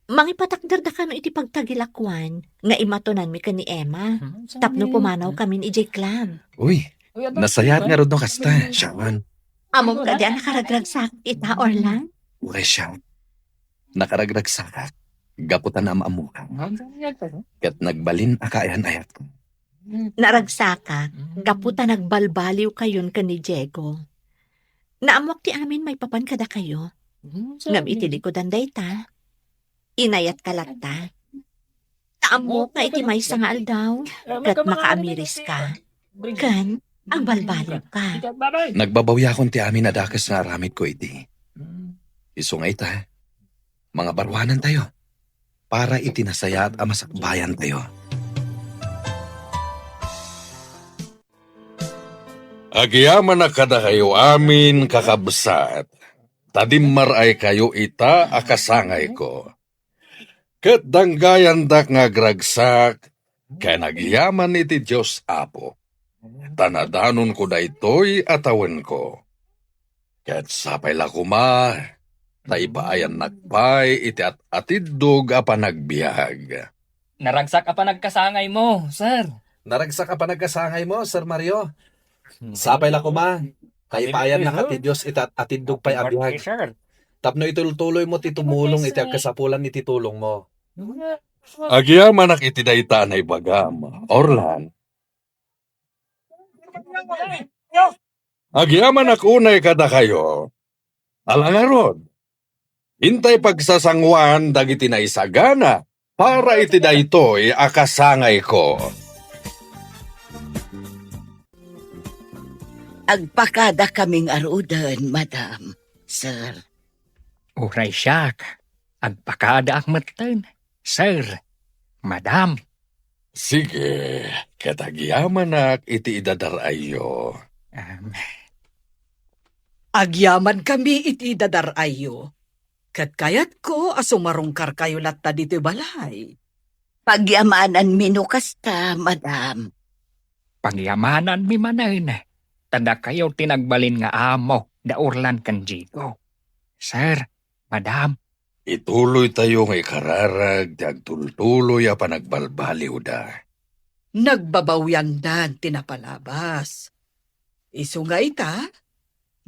Mangipatakder da kano iti pagtagilakwan, nga imatonan mi ka ni Emma. Tapno pumanaw kami ni J. Clam. Uy, nasayat nga rod no kasta, Sharon. Amom ka di ang nakaragrag sa ita, Orlan? Uy siya, nakaragrag sakak. Gaputan na amamu ka. Kat nagbalin akaayan-ayat ko. Naragsaka, gaputa nagbalbaliw kayon ka ni Diego. Naamok ti amin may papan kada kayo. Ngam itili ko danday ta. Inayat kalata. Naamok nga iti may nga aldaw. Kat makaamiris ka. Kan, ang balbaliw ka. Nagbabawya akong ti amin na dakas nga aramid ko iti. Isungay ta. Mga barwanan tayo. Para itinasaya at amasakbayan tayo. Agyaman na kada kayo amin kakabsat. Tadimmar ay kayo ita akasangay ko. Ket danggayan dak nga gragsak, kay nagyaman iti Diyos Apo. Tanadanon ko daytoy atawen ko. Ket sapay lakuma, taibaayan nagpay iti at atidog apa nagbiag. Naragsak ka pa nagkasangay mo, sir. Naragsak ka pa nagkasangay mo, Sir Mario. Sapay la kuma. Kay paayan na kati Diyos iti atidog pay abihag. Tapno itultuloy mo ti tumulong iti agkasapulan iti tulong mo. Agyaman ak iti dayta na ibagam, Orlan. Agyaman ak unay kada kayo. Alangarod. Hintay pagsasangwan dagiti na isagana para iti daytoy akasangay ko. Agpakada kaming arudan, madam, sir. Uray siyak. Agpakada akmatan. Sir, madam. Sige, katagyaman ak iti idadarayo. Agyaman kami iti dadarayo. Kat kayat ko asumarungkar kayo latta dito balay. Pagyamanan minukasta, madam. Pagyamanan mi manan. Tanda kayo tinagbalin nga amo da Orlan kanjigo. Sir, madam. Ituloy tayo ng ikararag, dagtultuloy a panagbalbaliw da. Nagbabawyan dan tinapalabas. Isu nga ita,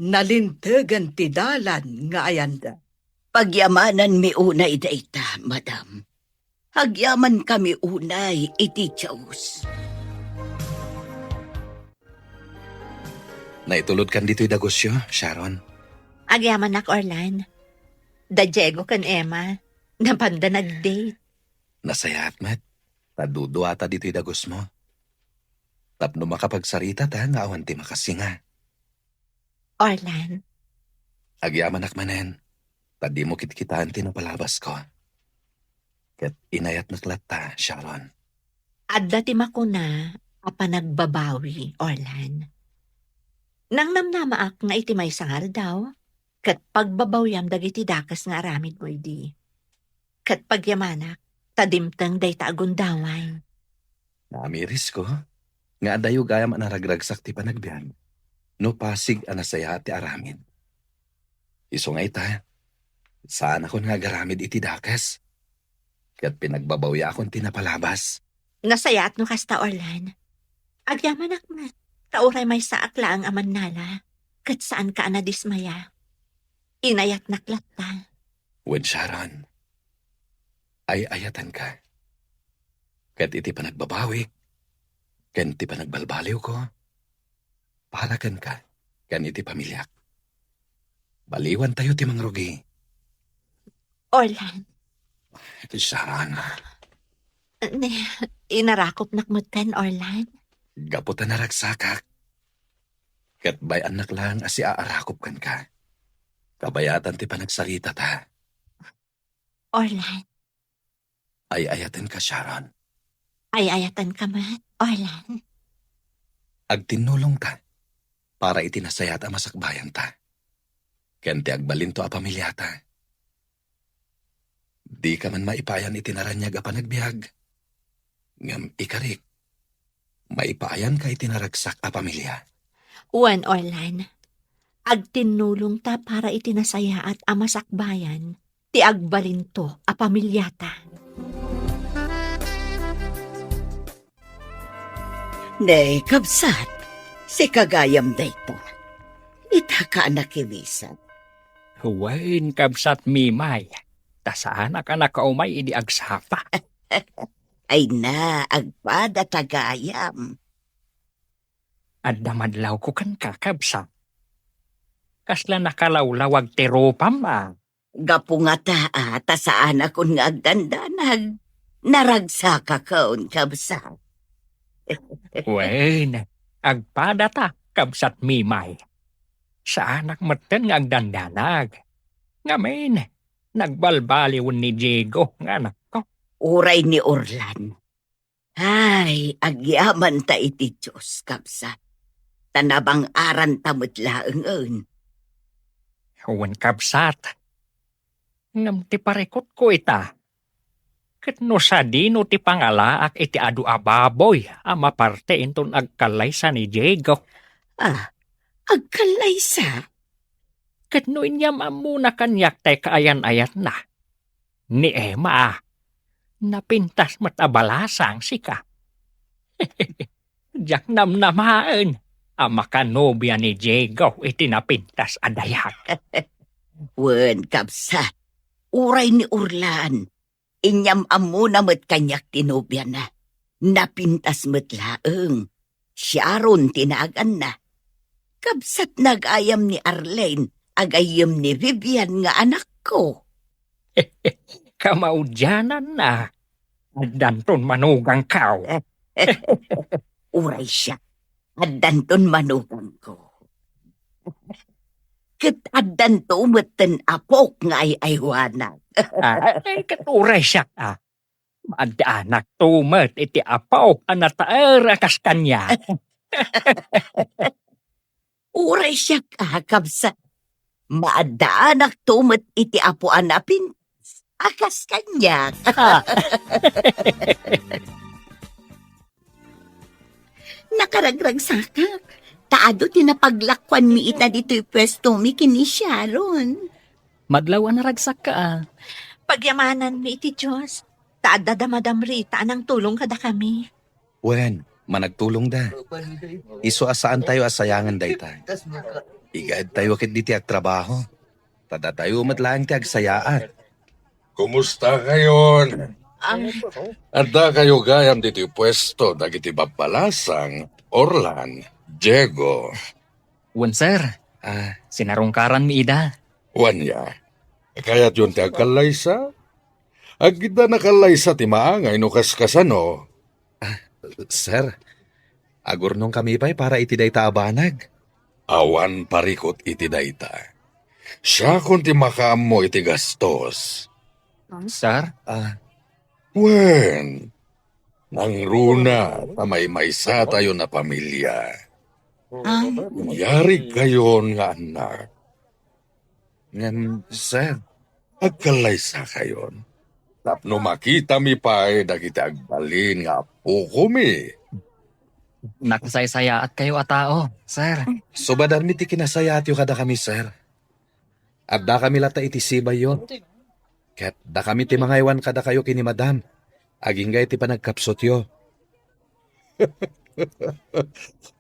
nalintegan ti dalan nga ayanda. Pagyamanan mi unay dayta, madam. Agyaman kami unay iti Diyos. Naitulod kan dito'y dagosyo, Sharon. Agyaman nak Orlan. Da Diego kan Emma. Napanda nag-date. Nasayat, Matt. Tadudo ata dito'y dagos mo. Tapno makapagsarita ta, nga awan ti makasinga. Orlan, Agyaman akmanen. Tadi mo kitkitaan ti napalabas ko. Ket inayat naklata, Sharon. adda ti makuna apa nagbabawi, Orlan. Nang namnamaak nga iti may sangar daw, kat pagbabawyam dagiti dakas nga aramid mo idi. Kat pagyamanak, tadimtang day taagundaway. Naamiris ko. Nga adayo gayam anaragragsak ti panagbiyan. No pasig anasaya ti aramid. Iso nga ita. Saan ako nga garamid iti dakas? Kat pinagbabawya akong tinapalabas. Nasayat no kasta, Orlan. Agyaman akmat, kauray may saak laang aman nala, kat saan ka anadismaya. Inayat naklata. When Sharon, ay ayatan ka. Kat iti panagbabawi, ken iti panagbalbaliw ko, para kan ka, kan iti pamilyak. Baliwan tayo ti mangrugi. Orlan, Sharon, inarakop nakmutan, Orlan. gaputan na ragsakak. Kat bay anak lang asi aarakop kan ka. Kabayatan ti panagsarita ta. Orlan, Ay ayatan ka, Sharon. ay ayatan ka mat, Orlan. Agtinulong ta, para itinasayat ang masakbayan ta. Ken ti agbalin to a pamilyata. Di ka man maipayan itinaranyag a panagbiag. Ngam ikarik, maipayan ka itinaragsak a pamilya. Uwan, Orlan. Agtinulong ta para itinasaya at amasakbayan, ti agbalinto a pamilyata. Nay, kabsat, si kagayam dayto. Ita ka nakiwisan. Huwain kabsat mimay. Tasaan ka nakaumay idi agsapa. Ay na, agpada tagayam. At damadlaw ko kan kakabsa. Kasla nakalawlawag ti ropam Gapungata tasaan akon nga agdandanag. Naragsaka kaon kabsa. Wen, agpada ta, kabsat mimay. Sa anak maten nga agdandanag. Ngamin, nagbalbaliw ni Diego nga anak ko. Uray ni Orlan. Ay, agyaman ta iti Diyos kabsa. Tanabang aran tamot laeng. Huwan kabsat. Ngam ti parekot ko ita. Ket no sa dino ti pangalaak iti adu ababoy ama parte inton agkalaysa ni Diego. Agkalaysa. Ket no inyam amuna kanyak tay kaayan-ayat na. Ni Emma napintas mat abalasang sika. Diyak namnamaan. Ama kanobya ni Diego iti napintas adayak. Wen kabsa. Uray ni Orlan. Inyam amuna met kanyak tinobya na. Napintas met laeng. Sharon tinagan na. Kabsat nagayam ni Arlene. Agayam ni Vivian nga anak ko. Kamaudyanan na. Danton manugang kaw. Uray siya. Addanton manugang ko. Ket addanto umeten apok nga ay aywanag. Katuray siya Maadaanak tumet iti apaw anataer akas kanya. Uray siya kabsa. Maadaanak tumet iti apo anapin. Akas kanya. Nakaragrag saka. Taado tinapaglakwan mi ita dito'y pwesto mi kini Sharon. Madlawan na ragsak ka. Pagyamanan mi iti Diyos. Taadada Madam Rita anang tulong kada kami. Wen, managtulong da. Iso asaan tayo asayangan dayta. Igaad tayo kit diti ag trabaho. Tada tayo matlaang ti agsayaan. Kumusta kayon? Adda kayo gayam dito pwesto dagiti babalasang Orlan, Diego. Wen, sir. Sinarungkaran mi ida. Wanya, kaya't yun ti agkalaysa? Agida nakalaysa ti maangay no kaskasano. Sir, agurnong kami pa'y para iti dayta abanag. Awan parikot iti dayta. Siya kung ti makaamo iti gastos. Sir? Wen, nang runa tamay maysa tayo na pamilya. Yari kayon nga anak. Ngan, sir, Agkalaysa kayon. Tapno makita mi pa'y dagiti agbalin nga apo mi. Nakasaya at kayo atao, sir. subadan mi ti kinasayat yu kada kami, sir. At da kami lata iti sibay yo. Ket da kami ti mangaywan kada kayo kini madam. Agingay ti panagkapsot yo.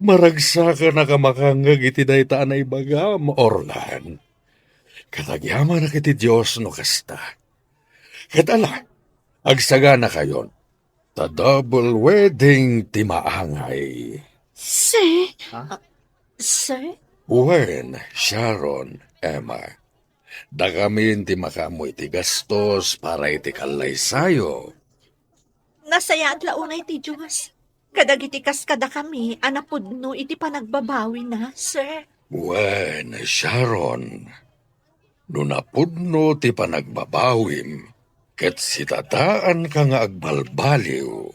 Maragsa ka na kamakangag iti daytaan na ibagam, Orlan. Katagyaman na kiti Diyos no kasta. Katala, agsaga na kayon. Ta double wedding ti maangay. Sir, Sir? Wen, Sharon, Emma. Da kami ti makamoy ti gastos para iti kalaysayo. Nasaya at launay ti Diyos. Kadagitikas kada kami, anapudno iti panagbabawi na, sir. Wen, Sharon. Nunapudno ti panagbabawim, ket sitataan ka nga agbalbaliw.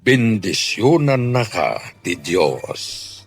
Bendisyonan na ka ti Diyos.